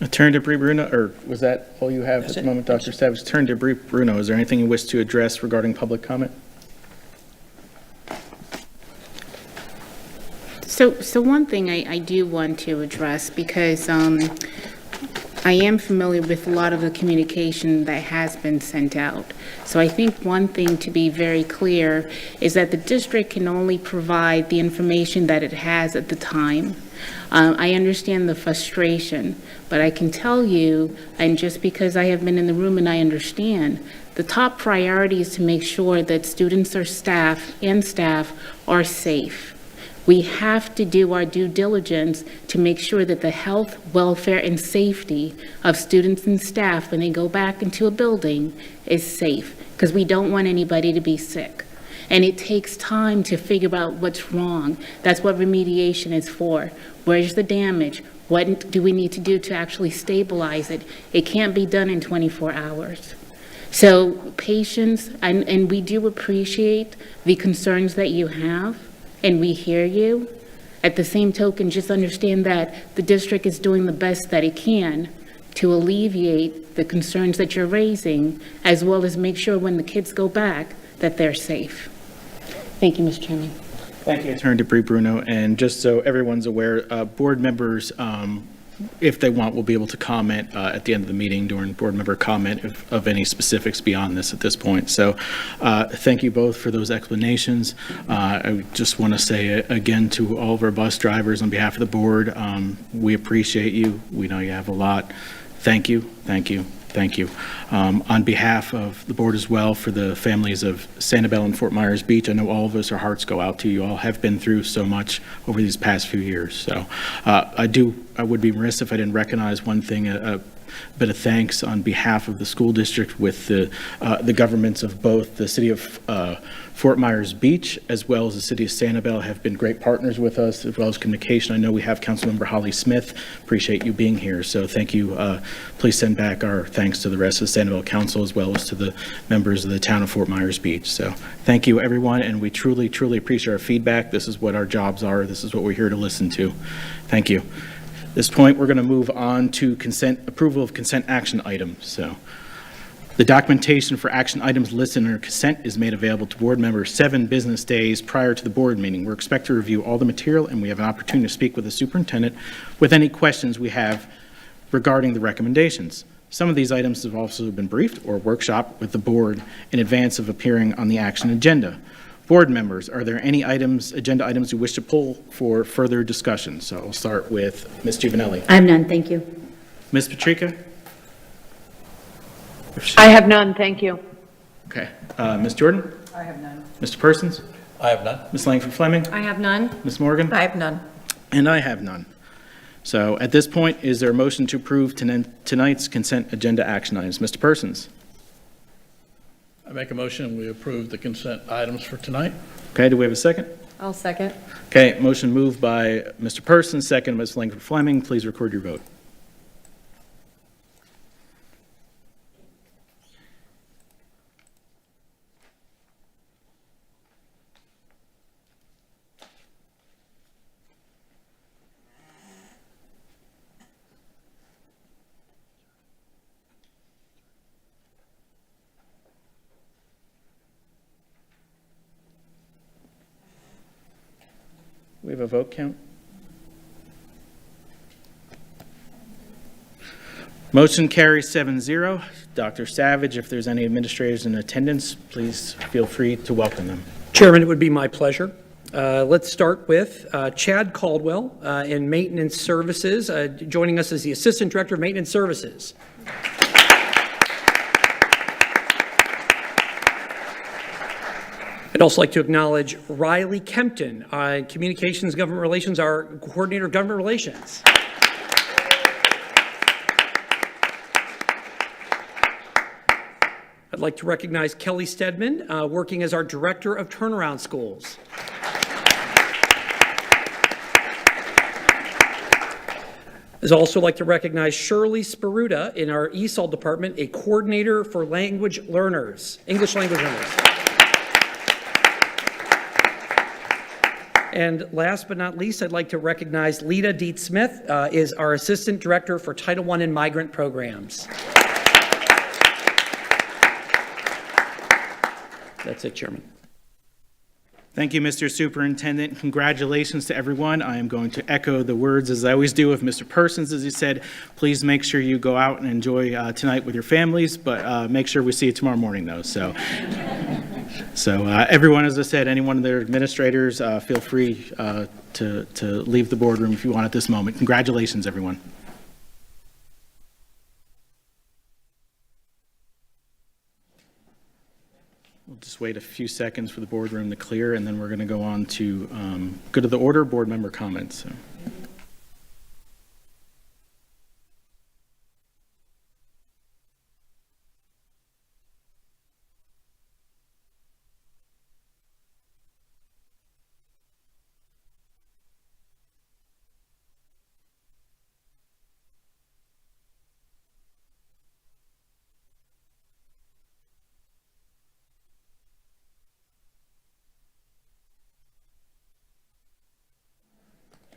Attorney Debris Bruno, or was that all you have at the moment, Dr. Savage? Attorney Debris Bruno, is there anything you wish to address regarding public comment? So one thing I do want to address, because I am familiar with a lot of the communication that has been sent out. So I think one thing to be very clear is that the district can only provide the information that it has at the time. I understand the frustration, but I can tell you, and just because I have been in the room and I understand, the top priority is to make sure that students or staff are safe. We have to do our due diligence to make sure that the health, welfare, and safety of students and staff when they go back into a building is safe, because we don't want anybody to be sick. And it takes time to figure out what's wrong. That's what remediation is for. Where's the damage? What do we need to do to actually stabilize it? It can't be done in 24 hours. So patience, and we do appreciate the concerns that you have, and we hear you. At the same token, just understand that the district is doing the best that it can to alleviate the concerns that you're raising, as well as make sure when the kids go back that they're safe. Thank you, Mr. Chairman. Thank you, Attorney Dupree Bruno. And just so everyone's aware, board members, if they want, will be able to comment at the end of the meeting during board member comment of any specifics beyond this at this point. So thank you both for those explanations. I just want to say again to all of our bus drivers on behalf of the board, we appreciate you. We know you have a lot. Thank you, thank you, thank you. On behalf of the board as well, for the families of Sanibel and Fort Myers Beach, I know all of us, our hearts go out to you. You all have been through so much over these past few years. So I would be remiss if I didn't recognize one thing, a bit of thanks on behalf of the school district with the governments of both the city of Fort Myers Beach as well as the city of Sanibel have been great partners with us, as well as communication. I know we have Councilmember Holly Smith. Appreciate you being here. So thank you. Please send back our thanks to the rest of the Sanibel Council as well as to the members of the town of Fort Myers Beach. So thank you, everyone, and we truly, truly appreciate our feedback. This is what our jobs are. This is what we're here to listen to. Thank you. At this point, we're going to move on to approval of consent action items. So the documentation for action items listed under consent is made available to board members 7 business days prior to the board meeting. We're expected to review all the material, and we have an opportunity to speak with the superintendent with any questions we have regarding the recommendations. Some of these items have also been briefed or workshopped with the board in advance of appearing on the action agenda. Board members, are there any agenda items you wish to pull for further discussion? So I'll start with Ms. Giovanelli. I have none, thank you. Ms. Patrica? I have none, thank you. Okay. Ms. Jordan? I have none. Mr. Persons? I have none. Ms. Langford Fleming? I have none. Ms. Morgan? I have none. And I have none. So at this point, is there a motion to approve tonight's consent agenda action items? Mr. Persons? I make a motion, we approve the consent items for tonight. Okay, do we have a second? I'll second. Okay, motion moved by Mr. Persons, second by Ms. Langford Fleming. Please record your vote. We have a vote count. Motion carries 7-0. Dr. Savage, if there's any administrators in attendance, please feel free to welcome them. Chairman, it would be my pleasure. Let's start with Chad Caldwell in Maintenance Services, joining us as the Assistant Director of Maintenance Services. I'd also like to acknowledge Riley Kempton, Communications Government Relations, our Coordinator of Government Relations. I'd like to recognize Kelly Stedman, working as our Director of Turnaround Schools. I'd also like to recognize Shirley Sparuta in our ESOL department, a Coordinator for Language Learners, English Language Learners. And last but not least, I'd like to recognize Lita Dietz-Smith, is our Assistant Director for Title I and Migrant Programs. That's it, Chairman. Thank you, Mr. Superintendent. Congratulations to everyone. I am going to echo the words, as I always do, of Mr. Persons, as he said. Please make sure you go out and enjoy tonight with your families, but make sure we see you tomorrow morning, though. So everyone, as I said, any one of their administrators, feel free to leave the boardroom if you want at this moment. Congratulations, everyone. We'll just wait a few seconds for the boardroom to clear, and then we're going to go on to good of the order, board member comments. So.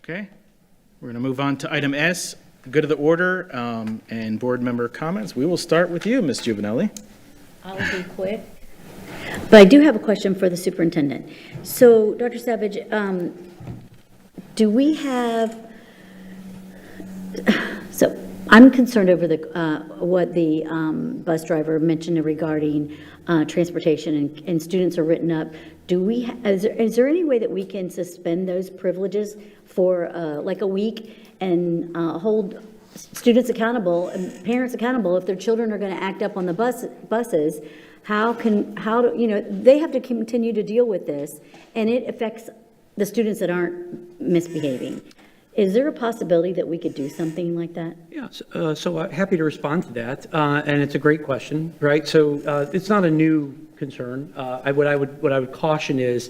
Okay, we're going to move on to item S, good of the order, and board member comments. We will start with you, Ms. Giovanelli. I'll be quick. But I do have a question for the superintendent. So, Dr. Savage, do we have, so I'm concerned over what the bus driver mentioned regarding transportation and students are written up. Is there any way that we can suspend those privileges for like a week and hold students accountable and parents accountable if their children are going to act up on the buses? They have to continue to deal with this, and it affects the students that aren't misbehaving. Is there a possibility that we could do something like that? Yeah, so happy to respond to that, and it's a great question, right? So it's not a new concern. What I would caution is,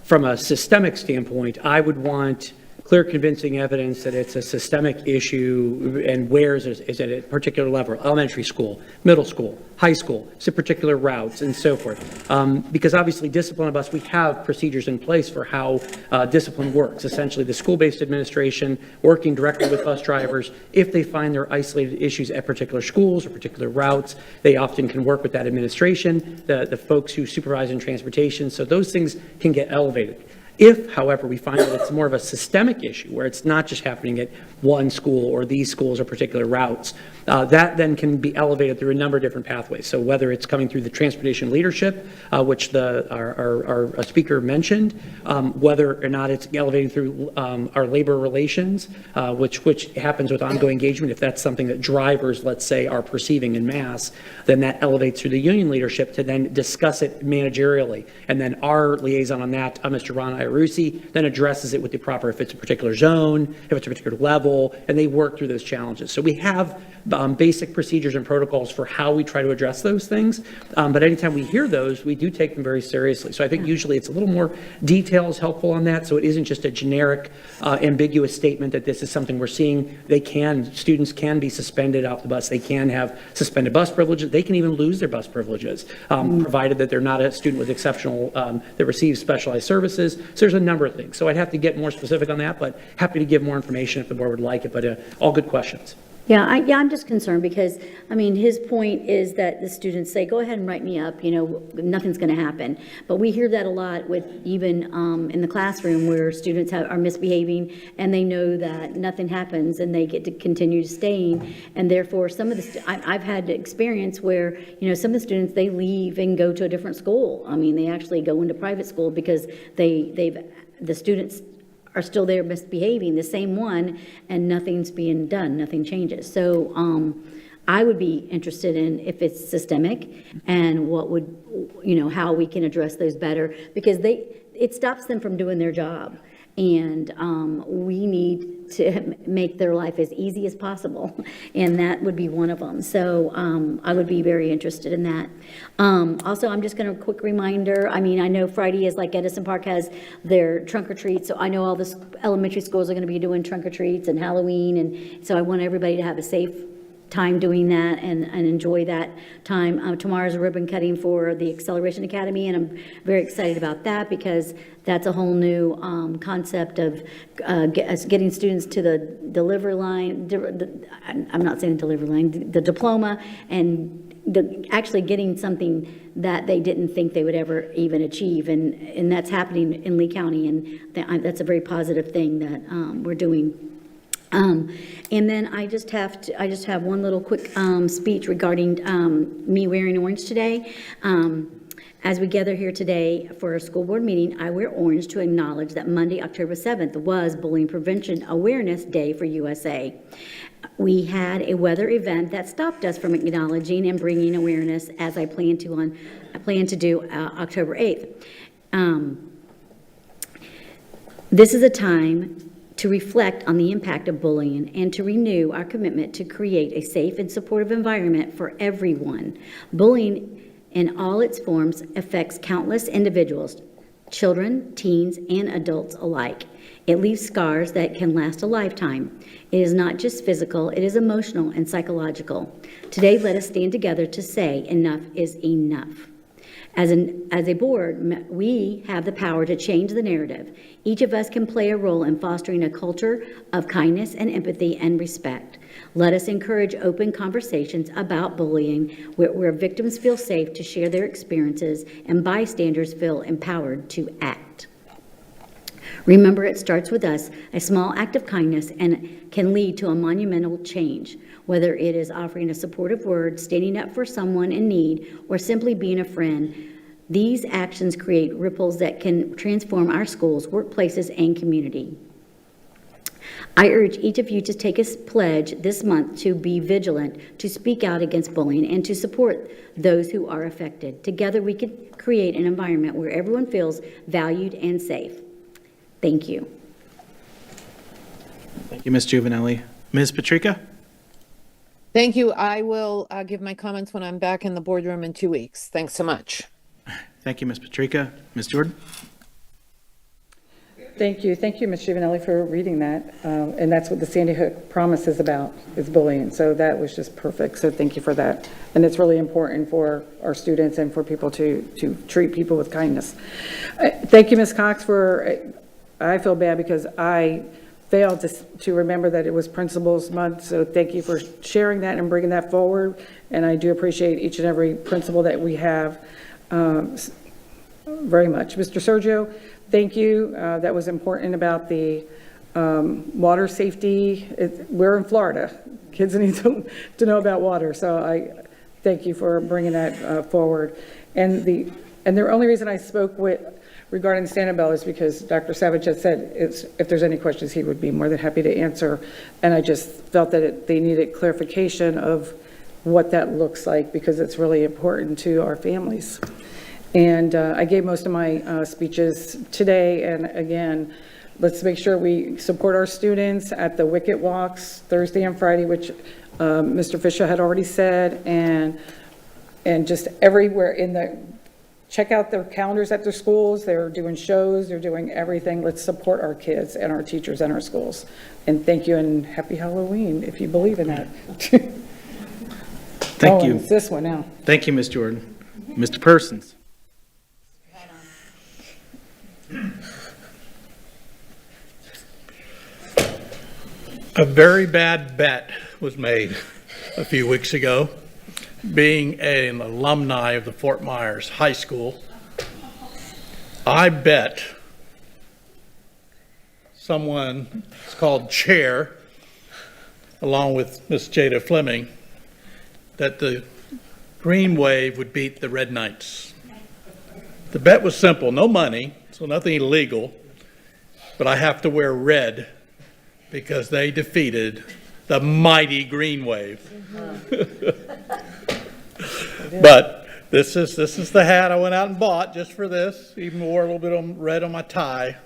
from a systemic standpoint, I would want clear, convincing evidence that it's a systemic issue, and where is it at a particular level, elementary school, middle school, high school, some particular routes, and so forth. Because obviously discipline of us, we have procedures in place for how discipline works. Essentially, the school-based administration working directly with bus drivers, if they find there are isolated issues at particular schools or particular routes, they often can work with that administration, the folks who supervise in transportation, so those things can get elevated. If, however, we find that it's more of a systemic issue where it's not just happening at one school or these schools or particular routes, that then can be elevated through a number of different pathways. So whether it's coming through the transportation leadership, which our speaker mentioned, whether or not it's elevating through our labor relations, which happens with ongoing engagement. If that's something that drivers, let's say, are perceiving in mass, then that elevates through the union leadership to then discuss it managerially. And then our liaison on that, Mr. Ron Iarusi, then addresses it with the proper, if it's a particular zone, if it's a particular level, and they work through those challenges. So we have basic procedures and protocols for how we try to address those things. But anytime we hear those, we do take them very seriously. So I think usually it's a little more detail is helpful on that. So it isn't just a generic, ambiguous statement that this is something we're seeing. Students can be suspended off the bus. They can have suspended bus privileges. They can even lose their bus privileges, provided that they're not a student with exceptional, that receives specialized services. So there's a number of things. So I'd have to get more specific on that, but happy to give more information if the board would like it, but all good questions. Yeah, I'm just concerned because, I mean, his point is that the students say, go ahead and write me up, nothing's going to happen. But we hear that a lot with even in the classroom where students are misbehaving and they know that nothing happens and they get to continue staying. And therefore, I've had experience where, some of the students, they leave and go to a different school. I mean, they actually go into private school because the students are still there misbehaving, the same one, and nothing's being done, nothing changes. So I would be interested in if it's systemic and how we can address those better, because it stops them from doing their job. And we need to make their life as easy as possible, and that would be one of them. So I would be very interested in that. Also, I'm just going to quick reminder, I know Friday is like Edison Park has their trunk or treat, so I know all the elementary schools are going to be doing trunk or treats and Halloween, and so I want everybody to have a safe time doing that and enjoy that time. Tomorrow's a ribbon cutting for the Acceleration Academy, and I'm very excited about that because that's a whole new concept of getting students to the delivery line. I'm not saying delivery line, the diploma, and actually getting something that they didn't think they would ever even achieve, and that's happening in Lee County, and that's a very positive thing that we're doing. And then I just have one little quick speech regarding me wearing orange today. As we gather here today for a school board meeting, I wear orange to acknowledge that Monday, October 7th was Bullying Prevention Awareness Day for USA. We had a weather event that stopped us from acknowledging and bringing awareness, as I plan to do October 8th. This is a time to reflect on the impact of bullying and to renew our commitment to create a safe and supportive environment for everyone. Bullying in all its forms affects countless individuals, children, teens, and adults alike. It leaves scars that can last a lifetime. It is not just physical, it is emotional and psychological. Today, let us stand together to say enough is enough. As a board, we have the power to change the narrative. Each of us can play a role in fostering a culture of kindness and empathy and respect. Let us encourage open conversations about bullying where victims feel safe to share their experiences and bystanders feel empowered to act. Remember, it starts with us. A small act of kindness and can lead to a monumental change, whether it is offering a supportive word, standing up for someone in need, or simply being a friend. These actions create ripples that can transform our schools, workplaces, and community. I urge each of you to take a pledge this month to be vigilant, to speak out against bullying, and to support those who are affected. Together, we can create an environment where everyone feels valued and safe. Thank you. Thank you, Ms. Juvenelli. Ms. Patrica? Thank you. I will give my comments when I'm back in the boardroom in 2 weeks. Thanks so much. Thank you, Ms. Patrica. Ms. Jordan? Thank you. Thank you, Ms. Giovanelli, for reading that. And that's what the Sandy Hook Promise is about, is bullying. So that was just perfect. So thank you for that. And it's really important for our students and for people to treat people with kindness. Thank you, Ms. Cox, I feel bad because I failed to remember that it was Principals Month. So thank you for sharing that and bringing that forward. And I do appreciate each and every principal that we have very much. Mr. Sergio, thank you. That was important about the water safety. We're in Florida. Kids need to know about water. So I thank you for bringing that forward. And the only reason I spoke regarding Sanibel is because Dr. Savage had said if there's any questions, he would be more than happy to answer. And I just felt that they needed clarification of what that looks like because it's really important to our families. And I gave most of my speeches today. And again, let's make sure we support our students at the Wicket Walks Thursday and Friday, which Mr. Fisher had already said, and just everywhere check out their calendars at their schools. They're doing shows, they're doing everything. Let's support our kids and our teachers and our schools. And thank you and happy Halloween, if you believe in that. Thank you. It's this one now. Thank you, Ms. Jordan. Mr. Persons? A very bad bet was made a few weeks ago. Being an alumni of the Fort Myers High School, I bet someone called Chair, along with Miss Jada Fleming, that the Green Wave would beat the Red Knights. The bet was simple, no money, so nothing illegal, but I have to wear red because they defeated the mighty Green Wave. But this is the hat I went out and bought just for this. Even wore a little bit of red on my tie.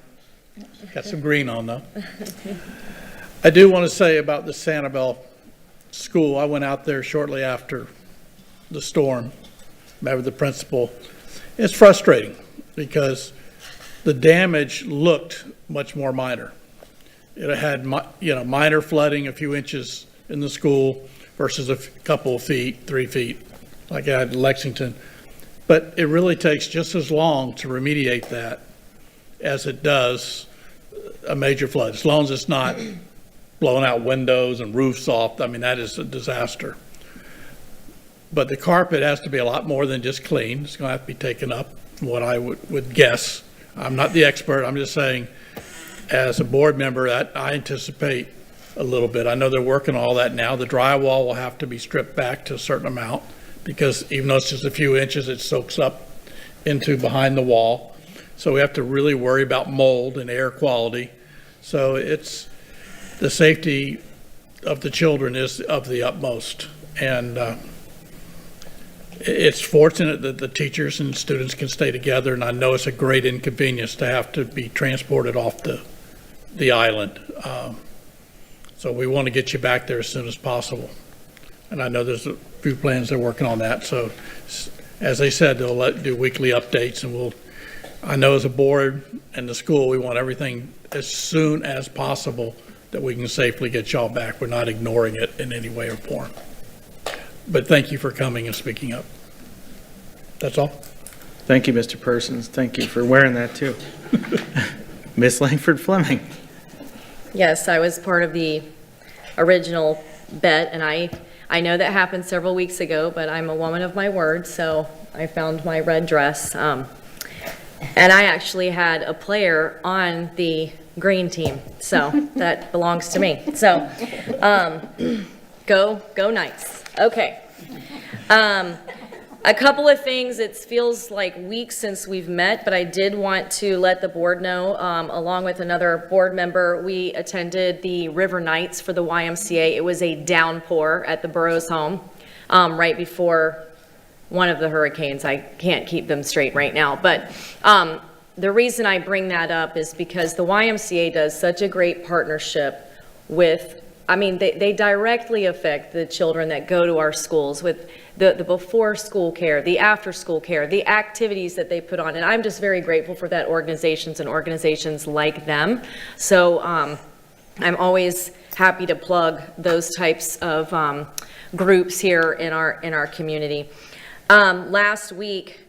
Got some green on though. I do want to say about the Sanibel school. I went out there shortly after the storm, met with the principal. It's frustrating because the damage looked much more minor. It had minor flooding, a few inches in the school versus a couple of feet, 3 feet, like I had in Lexington. But it really takes just as long to remediate that as it does a major flood, as long as it's not blowing out windows and roofs off. I mean, that is a disaster. But the carpet has to be a lot more than just clean. It's going to have to be taken up, from what I would guess. I'm not the expert. I'm just saying, as a board member, that I anticipate a little bit. I know they're working on all that now. The drywall will have to be stripped back to a certain amount because even though it's just a few inches, it soaks up into behind the wall. So we have to really worry about mold and air quality. So it's the safety of the children is of the utmost. And it's fortunate that the teachers and students can stay together. And I know it's a great inconvenience to have to be transported off the island. So we want to get you back there as soon as possible. And I know there's a few plans they're working on that. So as they said, they'll do weekly updates, and I know as a board and the school, we want everything as soon as possible that we can safely get y'all back. We're not ignoring it in any way or form. But thank you for coming and speaking up. That's all. Thank you, Mr. Persons. Thank you for wearing that, too. Miss Langford Fleming. Yes, I was part of the original bet, and I know that happened several weeks ago, but I'm a woman of my word, so I found my red dress. And I actually had a player on the green team, so that belongs to me. So, go Knights. Okay. A couple of things, it feels like weeks since we've met, but I did want to let the board know, along with another board member, we attended the River Nights for the YMCA. It was a downpour at the Burroughs home right before one of the hurricanes. I can't keep them straight right now, but the reason I bring that up is because the YMCA does such a great partnership with, I mean, they directly affect the children that go to our schools with the before school care, the after school care, the activities that they put on. And I'm just very grateful for that organizations and organizations like them. So I'm always happy to plug those types of groups here in our community. Last week,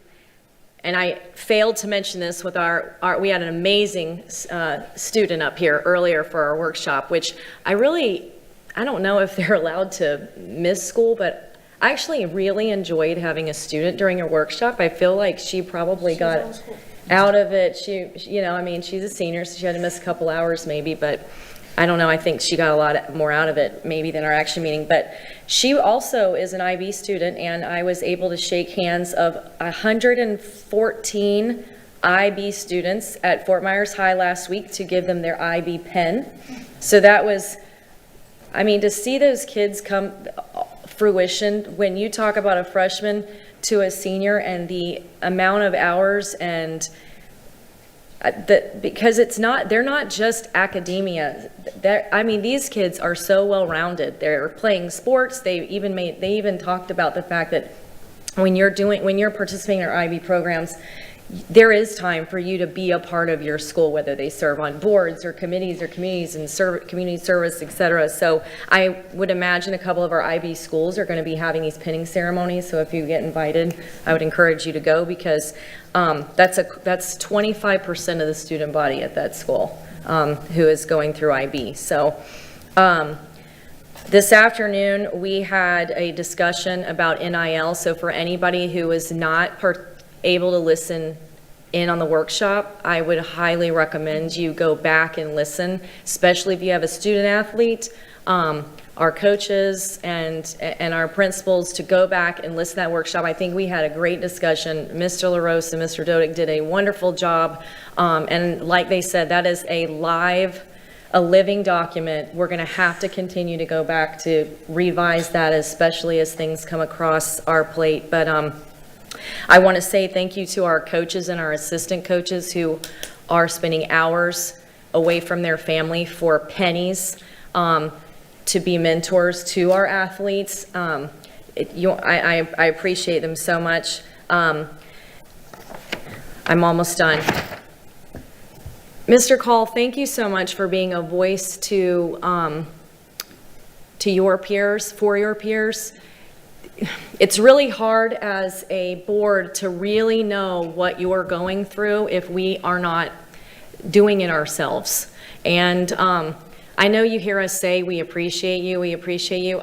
and I failed to mention this with we had an amazing student up here earlier for our workshop, which I don't know if they're allowed to miss school, but I actually really enjoyed having a student during a workshop. I feel like she probably got out of it. I mean, she's a senior, so she had to miss a couple hours maybe, but I don't know. I think she got a lot more out of it maybe than our action meeting. But she also is an IB student, and I was able to shake hands of 114 IB students at Fort Myers High last week to give them their IB pen. So that was, I mean, to see those kids come fruition, when you talk about a freshman to a senior and the amount of hours and because they're not just academia. I mean, these kids are so well-rounded. They're playing sports. They even talked about the fact that when you're participating in our IB programs, there is time for you to be a part of your school, whether they serve on boards or committees and community service, et cetera. So I would imagine a couple of our IB schools are going to be having these pinning ceremonies. So if you get invited, I would encourage you to go because that's 25% of the student body at that school who is going through IB. So this afternoon, we had a discussion about NIL. So for anybody who is not able to listen in on the workshop, I would highly recommend you go back and listen, especially if you have a student athlete, our coaches and our principals to go back and listen to that workshop. I think we had a great discussion. Mr. LaRose and Mr. Dodick did a wonderful job. And like they said, that is a living document. We're going to have to continue to go back to revise that, especially as things come across our plate. But I want to say thank you to our coaches and our assistant coaches who are spending hours away from their family for pennies to be mentors to our athletes. I appreciate them so much. I'm almost done. Mr. Call, thank you so much for being a voice to your peers, for your peers. It's really hard as a board to really know what you're going through if we are not doing it ourselves. And I know you hear us say we appreciate you, we appreciate you.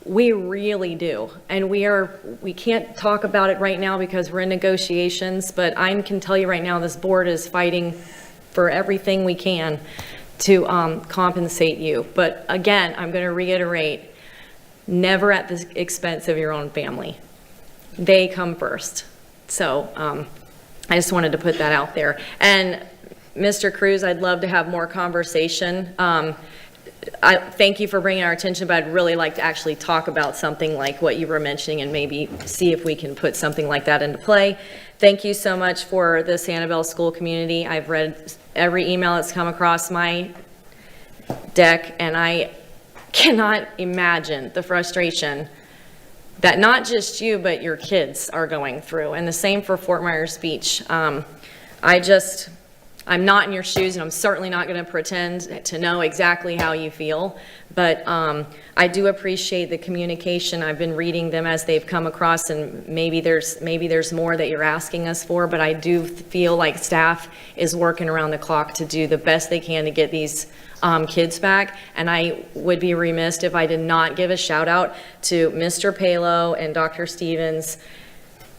We really do. And we can't talk about it right now because we're in negotiations, but I can tell you right now this board is fighting for everything we can to compensate you. But again, I'm going to reiterate, never at the expense of your own family. They come first. So I just wanted to put that out there. And Mr. Cruz, I'd love to have more conversation. I thank you for bringing our attention, but I'd really like to actually talk about something like what you were mentioning and maybe see if we can put something like that into play. Thank you so much for the Sanibel school community. I've read every email that's come across my deck, and I cannot imagine the frustration that not just you, but your kids are going through. And the same for Fort Myers Beach. I I'm not in your shoes, and I'm certainly not going to pretend to know exactly how you feel, but I do appreciate the communication. I've been reading them as they've come across, and maybe there's more that you're asking us for, but I do feel like staff is working around the clock to do the best they can to get these kids back, and I would be remiss if I did not give a shout out to Mr. Palo and Dr. Stevens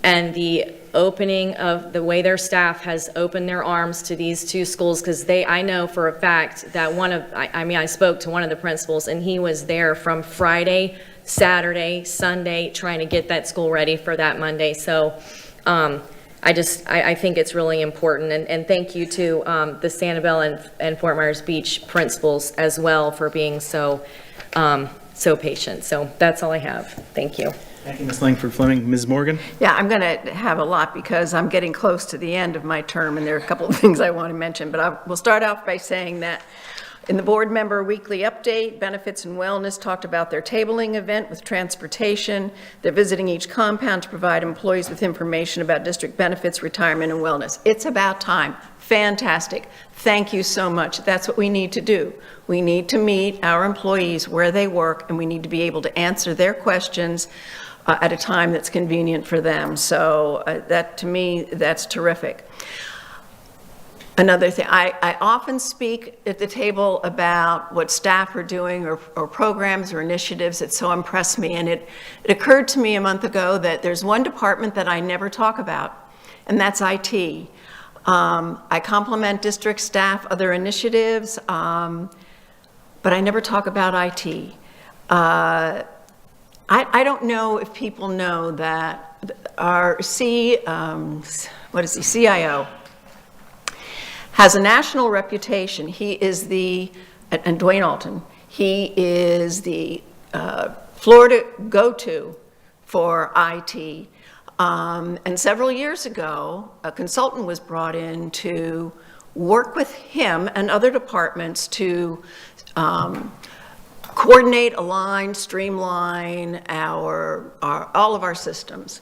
and the opening of the way their staff has opened their arms to these two schools, because I know for a fact that I spoke to one of the principals, and he was there from Friday, Saturday, Sunday, trying to get that school ready for that Monday. So I think it's really important, and thank you to the Sanibel and Fort Myers Beach principals as well for being so patient. So that's all I have. Thank you. Thank you, Ms. Langford Fleming. Ms. Morgan? Yeah, I'm going to have a lot because I'm getting close to the end of my term, and there are a couple of things I want to mention. But I will start off by saying that in the board member weekly update, Benefits and Wellness talked about their tabling event with transportation. They're visiting each compound to provide employees with information about district benefits, retirement, and wellness. It's about time. Fantastic. Thank you so much. That's what we need to do. We need to meet our employees where they work, and we need to be able to answer their questions at a time that's convenient for them. So that, to me, that's terrific. Another thing, I often speak at the table about what staff are doing or programs or initiatives that so impress me, and it occurred to me a month ago that there's one department that I never talk about, and that's IT. I compliment district staff, other initiatives, but I never talk about IT. I don't know if people know that our CIO has a national reputation. He is and Dwayne Alton, he is the Florida go-to for IT. And several years ago, a consultant was brought in to work with him and other departments to coordinate, align, streamline all of our systems.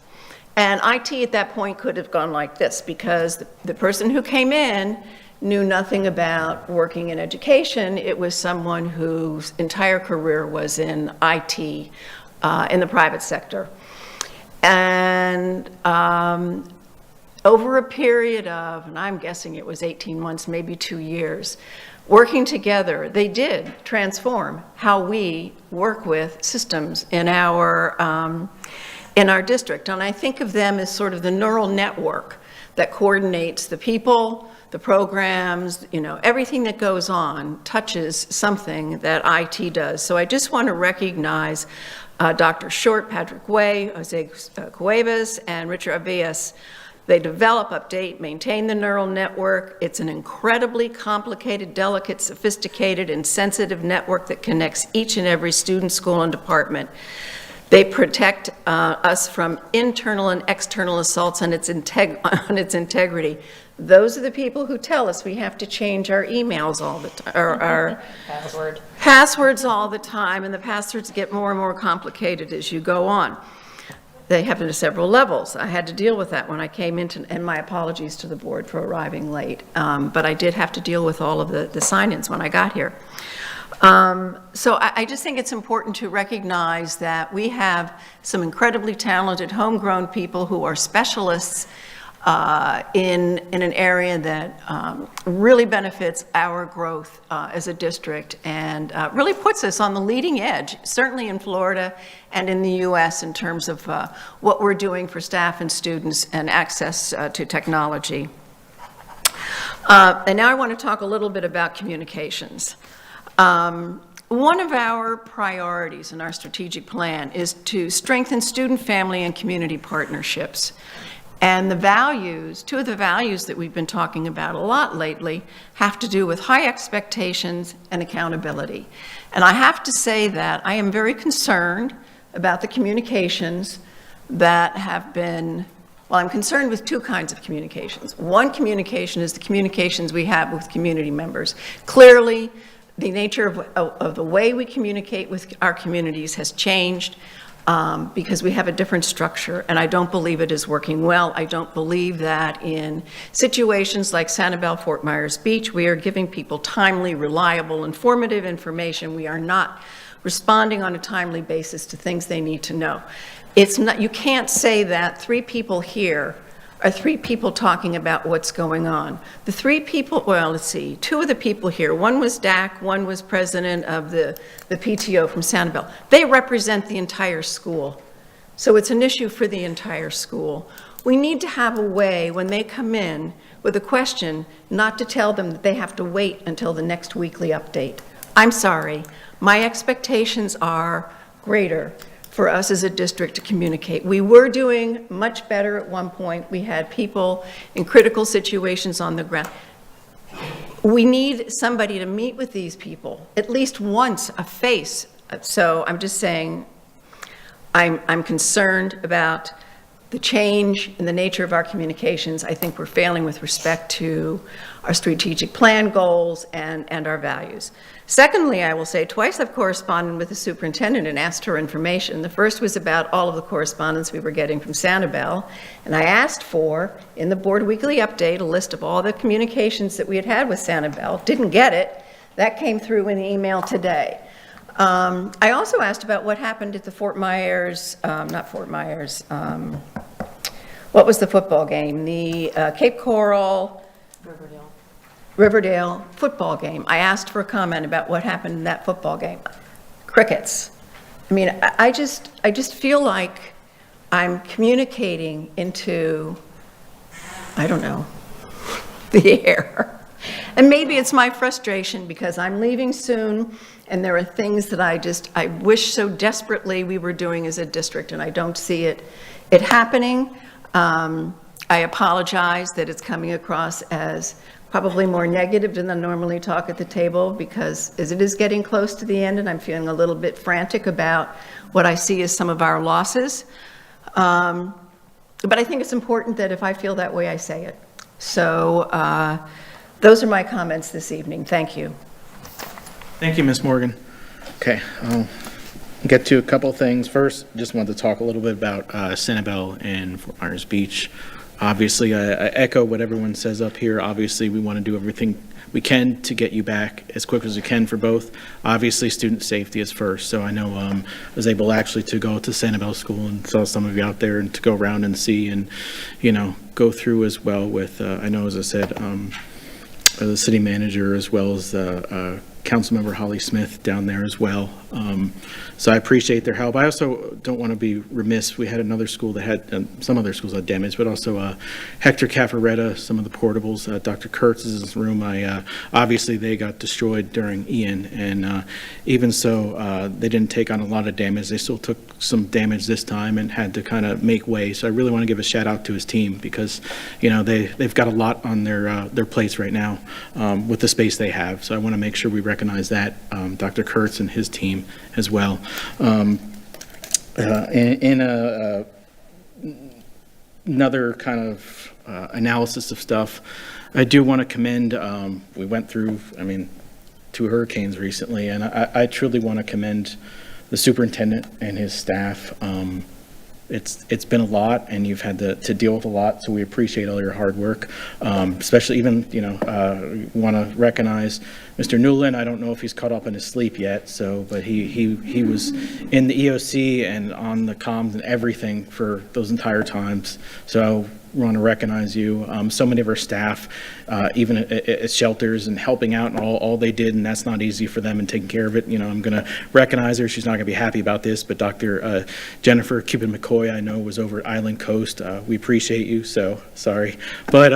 And IT at that point could have gone like this, because the person who came in knew nothing about working in education. It was someone whose entire career was in IT in the private sector. And over a period of, and I'm guessing it was 18 months, maybe 2 years, working together, they did transform how we work with systems in our district. And I think of them as sort of the neural network that coordinates the people, the programs, everything that goes on touches something that IT does. So I just want to recognize Dr. Short, Patrick Way, Jose Cuevas, and Richard Avias. They develop, update, maintain the neural network. It's an incredibly complicated, delicate, sophisticated, and sensitive network that connects each and every student, school, and department. They protect us from internal and external assaults on its integrity. Those are the people who tell us we have to change our emails all the time, or our passwords all the time, and the passwords get more and more complicated as you go on. They happen at several levels. I had to deal with that when I came into, and my apologies to the board for arriving late, but I did have to deal with all of the sign-ins when I got here. So I just think it's important to recognize that we have some incredibly talented homegrown people who are specialists in an area that really benefits our growth as a district, and really puts us on the leading edge, certainly in Florida and in the U.S. in terms of what we're doing for staff and students and access to technology. And now I want to talk a little bit about communications. One of our priorities in our strategic plan is to strengthen student, family, and community partnerships. And the values, two of the values that we've been talking about a lot lately, have to do with high expectations and accountability. And I have to say that I am very concerned about the communications that have been, well, I'm concerned with two kinds of communications. One communication is the communications we have with community members. Clearly, the nature of the way we communicate with our communities has changed. because we have a different structure, and I don't believe it is working well. I don't believe that in situations like Sanibel, Fort Myers Beach, we are giving people timely, reliable, informative information. We are not responding on a timely basis to things they need to know. It's not, you can't say that 3 people here are 3 people talking about what's going on. The 3 people, well, let's see, 2 of the people here, one was DAC, one was president of the PTO from Sanibel. They represent the entire school. So it's an issue for the entire school. We need to have a way when they come in with a question, not to tell them that they have to wait until the next weekly update. I'm sorry, my expectations are greater for us as a district to communicate. We were doing much better at one point. We had people in critical situations on the ground. We need somebody to meet with these people, at least once, a face. So I'm just saying, I'm concerned about the change in the nature of our communications. I think we're failing with respect to our strategic plan goals and our values. Secondly, I will say twice I've corresponded with the superintendent and asked her information. The first was about all of the correspondence we were getting from Sanibel, and I asked for, in the board weekly update, a list of all the communications that we had had with Sanibel. Didn't get it. That came through in the email today. I also asked about what happened at the Fort Myers, what was the football game? The Cape Coral, Riverdale football game. I asked for a comment about what happened in that football game. Crickets. I mean, I just feel like I'm communicating into, I don't know, the air. And maybe it's my frustration because I'm leaving soon and there are things that I wish so desperately we were doing as a district, and I don't see it happening. I apologize that it's coming across as probably more negative than I normally talk at the table, because as it is getting close to the end and I'm feeling a little bit frantic about what I see as some of our losses. But I think it's important that if I feel that way, I say it. So those are my comments this evening. Thank you. Thank you, Ms. Morgan. Okay, I'll get to a couple things. First, just wanted to talk a little bit about Sanibel and Fort Myers Beach. Obviously, I echo what everyone says up here. Obviously, we want to do everything we can to get you back as quick as we can for both. Obviously, student safety is first. So I know I was able actually to go to Sanibel School and saw some of you out there, and to go around and see and, you know, go through as well with, I know, as I said, the city manager as well as Councilmember Holly Smith down there as well. So I appreciate their help. I also don't want to be remiss. We had another school that had, some other schools had damage, but also Hector Cafaretta, some of the portables, Dr. Kurtz's room, obviously they got destroyed during Ian, and even so, they didn't take on a lot of damage. They still took some damage this time and had to kind of make way. So I really want to give a shout out to his team, because, you know, they've got a lot on their plates right now with the space they have. So I want to make sure we recognize that, Dr. Kurtz and his team as well. Another kind of analysis of stuff, I do want to commend, we went through, 2 hurricanes recently, and I truly want to commend the superintendent and his staff. It's been a lot, and you've had to deal with a lot, so we appreciate all your hard work. Especially even, want to recognize Mr. Newland. I don't know if he's caught up in his sleep yet, but he was in the EOC and on the comms and everything for those entire times. So we want to recognize you. So many of our staff, even at shelters and helping out and all they did, and that's not easy for them, and taking care of it. I'm going to recognize her. She's not going to be happy about this, but Dr. Jennifer Cupid McCoy, I know, was over at Island Coast. We appreciate you, so sorry. But,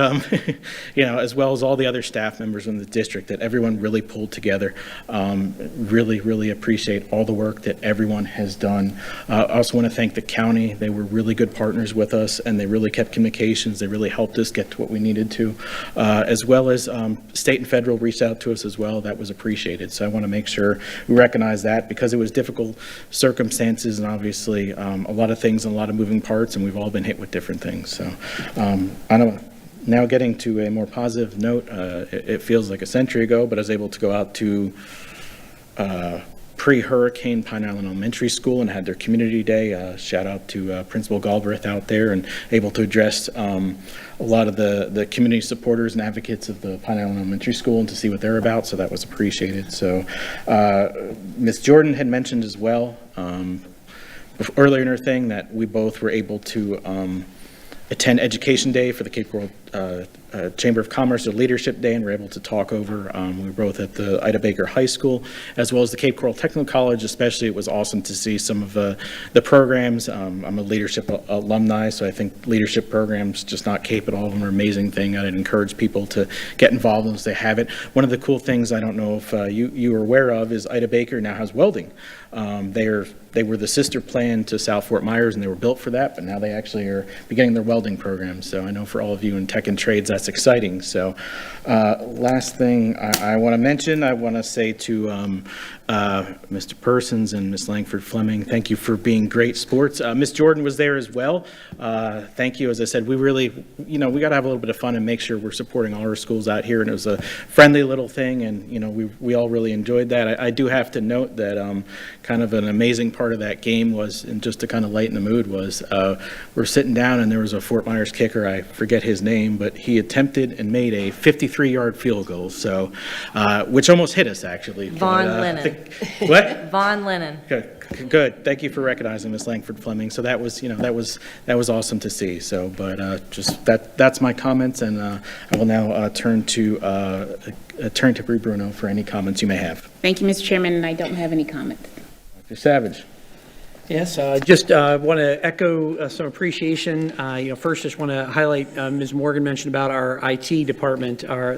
as well as all the other staff members in the district, that everyone really pulled together. Really, really appreciate all the work that everyone has done. I also want to thank the county. They were really good partners with us, and they really kept communications. They really helped us get to what we needed to, as well as state and federal reached out to us as well. That was appreciated. So I want to make sure we recognize that, because it was difficult circumstances, and obviously a lot of things and a lot of moving parts, and we've all been hit with different things. So I don't. Now getting to a more positive note, it feels like a century ago, but I was able to go out to pre-hurricane Pine Island Elementary School and had their community day. Shout out to Principal Galbraith out there and able to address a lot of the community supporters and advocates of the Pine Island Elementary School and to see what they're about, so that was appreciated. So Ms. Jordan had mentioned as well earlier in her thing that we both were able to attend Education Day for the Cape Coral Chamber of Commerce, or Leadership Day, and we're able to talk over. We were both at the Ida Baker High School as well as the Cape Coral Technical College. Especially, it was awesome to see some of the programs. I'm a leadership alumni, so I think leadership programs, just not Cape at all, are an amazing thing. I'd encourage people to get involved once they have it. One of the cool things, I don't know if you are aware of, is Ida Baker now has welding. They were the sister plan to South Fort Myers, and they were built for that, but now they actually are beginning their welding program. So I know for all of you in tech and trades, that's exciting. So last thing I want to mention, I want to say to Mr. Persons and Ms. Langford Fleming, thank you for being great sports. Ms. Jordan was there as well. Thank you. As I said, we really, we got to have a little bit of fun and make sure we're supporting all our schools out here, and it was a friendly little thing, and we all really enjoyed that. I do have to note that kind of an amazing part of that game was, and just to kind of lighten the mood, was we're sitting down and there was a Fort Myers kicker, I forget his name, but he attempted and made a 53-yard field goal, so which almost hit us actually. Von Lennon. What? Von Lennon. Good. Thank you for recognizing Ms. Langford Fleming. So that was, that was awesome to see. So, but just that's my comments, and I will now turn to Bree Bruno for any comments you may have. Thank you, Mr. Chairman, and I don't have any comments. Dr. Savage. Yes, just want to echo some appreciation. First, just want to highlight, Ms. Morgan mentioned about our IT department, our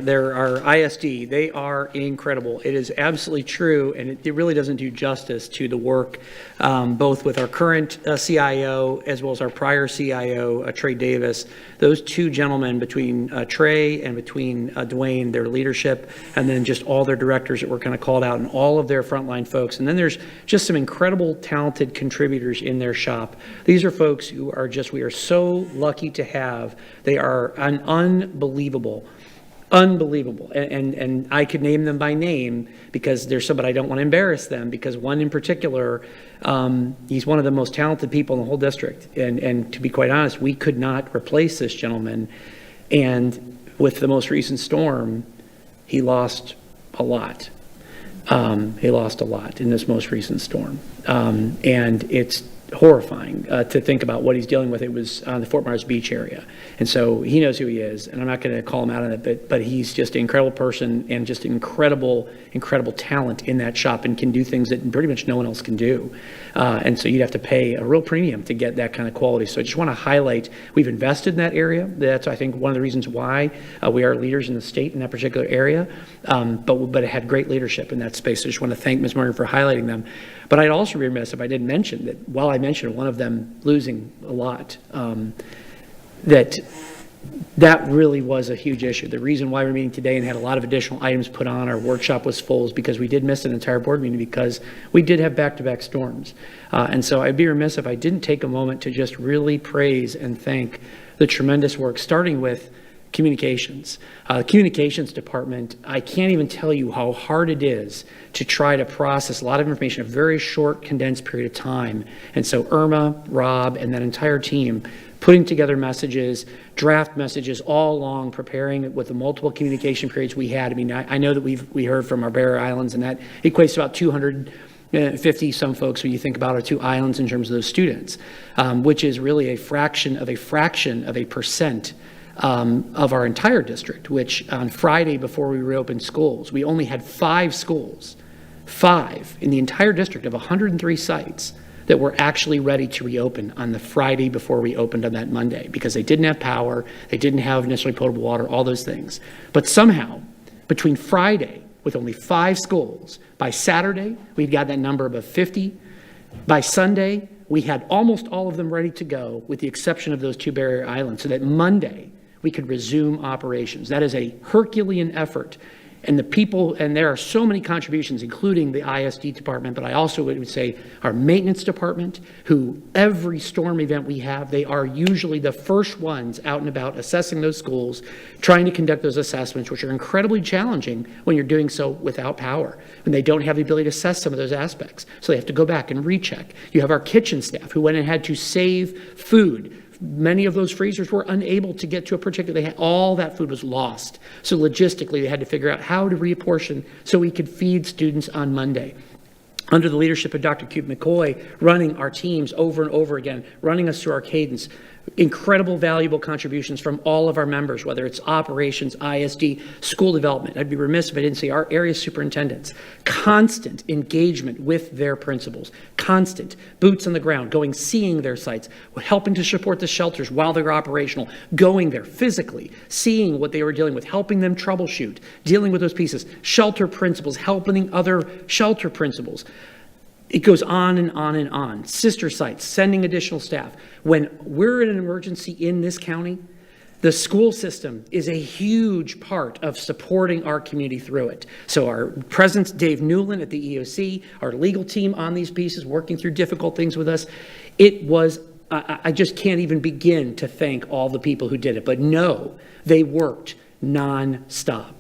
ISD. They are incredible. It is absolutely true, and it really doesn't do justice to the work, both with our current CIO as well as our prior CIO, Trey Davis. Those two gentlemen, between Trey and between Dwayne, their leadership, and then just all their directors that were kind of called out, and all of their frontline folks. And then there's just some incredible, talented contributors in their shop. These are folks who are we are so lucky to have. They are unbelievable. And I could name them by name because but I don't want to embarrass them, because one in particular, he's one of the most talented people in the whole district. And to be quite honest, we could not replace this gentleman. And with the most recent storm, he lost a lot. He lost a lot in this most recent storm. And it's horrifying to think about what he's dealing with. It was on the Fort Myers Beach area. And so he knows who he is, and I'm not going to call him out on it, but he's just an incredible person and just incredible talent in that shop, and can do things that pretty much no one else can do. And so you'd have to pay a real premium to get that kind of quality. So I just want to highlight, we've invested in that area. That's, I think, one of the reasons why we are leaders in the state in that particular area. But it had great leadership in that space. So I just want to thank Ms. Morgan for highlighting them. But I'd also be remiss if I didn't mention that while I mentioned one of them losing a lot, that really was a huge issue. The reason why we're meeting today and had a lot of additional items put on, our workshop was full, is because we did miss an entire board meeting because we did have back-to-back storms. And so I'd be remiss if I didn't take a moment to just really praise and thank the tremendous work, starting with communications. The communications department, I can't even tell you how hard it is to try to process a lot of information in a very short, condensed period of time. And so Irma, Rob, and that entire team putting together messages, draft messages all along, preparing with the multiple communication periods we had. I mean, I know that we heard from our Barrier Islands, and that equates to about 250 some folks when you think about our two islands in terms of those students, which is really a fraction of a percent of our entire district, which on Friday before we reopened schools, we only had 5 schools, 5 in the entire district of 103 sites that were actually ready to reopen on the Friday before we opened on that Monday, because they didn't have power, they didn't have necessarily potable water, all those things. But somehow, between Friday, with only 5 schools, by Saturday, we'd got that number above 50. By Sunday, we had almost all of them ready to go, with the exception of those 2 barrier islands, so that Monday, we could resume operations. That is a Herculean effort. And the people, and there are so many contributions, including the ISD department, but I also would say our maintenance department, who every storm event we have, they are usually the first ones out and about assessing those schools, trying to conduct those assessments, which are incredibly challenging when you're doing so without power, when they don't have the ability to assess some of those aspects. So they have to go back and recheck. You have our kitchen staff who went and had to save food. Many of those freezers were unable to get to a particular, all that food was lost. So logistically, they had to figure out how to reapportion so we could feed students on Monday. Under the leadership of Dr. Cube McCoy, running our teams over and over again, running us through our cadence, incredible, valuable contributions from all of our members, whether it's operations, ISD, school development. I'd be remiss if I didn't say our area superintendents, constant engagement with their principals, constant boots on the ground, going, seeing their sites, helping to support the shelters while they're operational, going there physically, seeing what they were dealing with, helping them troubleshoot, dealing with those pieces, shelter principals, helping other shelter principals. It goes on and on and on. Sister sites, sending additional staff. When we're in an emergency in this county, the school system is a huge part of supporting our community through it. So our President, Dave Newland at the EOC, our legal team on these pieces, working through difficult things with us, it was, I just can't even begin to thank all the people who did it. But no, they worked nonstop.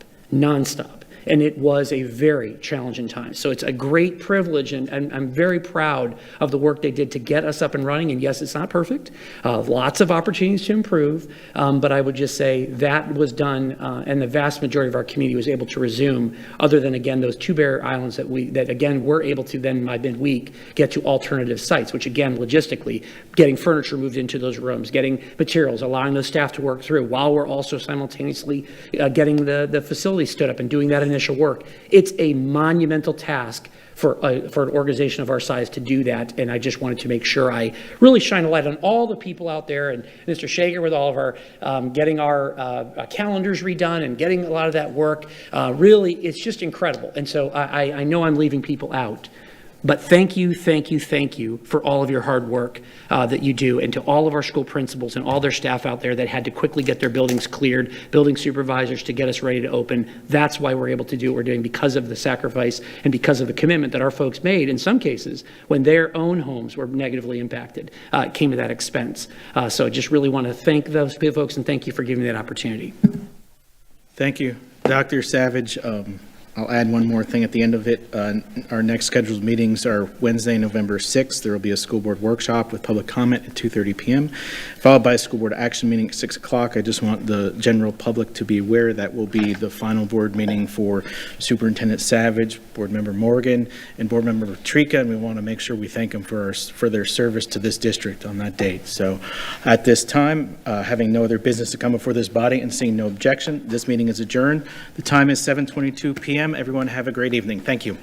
And it was a very challenging time. So it's a great privilege, and I'm very proud of the work they did to get us up and running. And yes, it's not perfect. Lots of opportunities to improve, but I would just say that was done, and the vast majority of our community was able to resume, other than, again, those two barrier islands that again, we're able to then, by midweek, get to alternative sites, which, again, logistically, getting furniture moved into those rooms, getting materials, allowing those staff to work through, while we're also simultaneously getting the facility stood up and doing that initial work. It's a monumental task for an organization of our size to do that, and I just wanted to make sure I really shine a light on all the people out there, and Mr. Shager with all of our getting our calendars redone and getting a lot of that work. Really, it's just incredible. And so I know I'm leaving people out, but thank you for all of your hard work that you do, and to all of our school principals and all their staff out there that had to quickly get their buildings cleared, building supervisors to get us ready to open. That's why we're able to do what we're doing, because of the sacrifice and because of the commitment that our folks made, in some cases, when their own homes were negatively impacted. It came at that expense. So I just really want to thank those folks, and thank you for giving me that opportunity. Thank you, Dr. Savage. I'll add one more thing at the end of it. Our next scheduled meetings are Wednesday, November 6th. There will be a school board workshop with public comment at 2:30 p.m., followed by a school board action meeting at 6 o'clock. I just want the general public to be aware that will be the final board meeting for Superintendent Savage, Board Member Morgan, and Board Member Trika, and we want to make sure we thank them for their service to this district on that date. So at this time, having no other business to come before this body and seeing no objection, this meeting is adjourned. The time is 7:22 p.m. Everyone have a great evening. Thank you.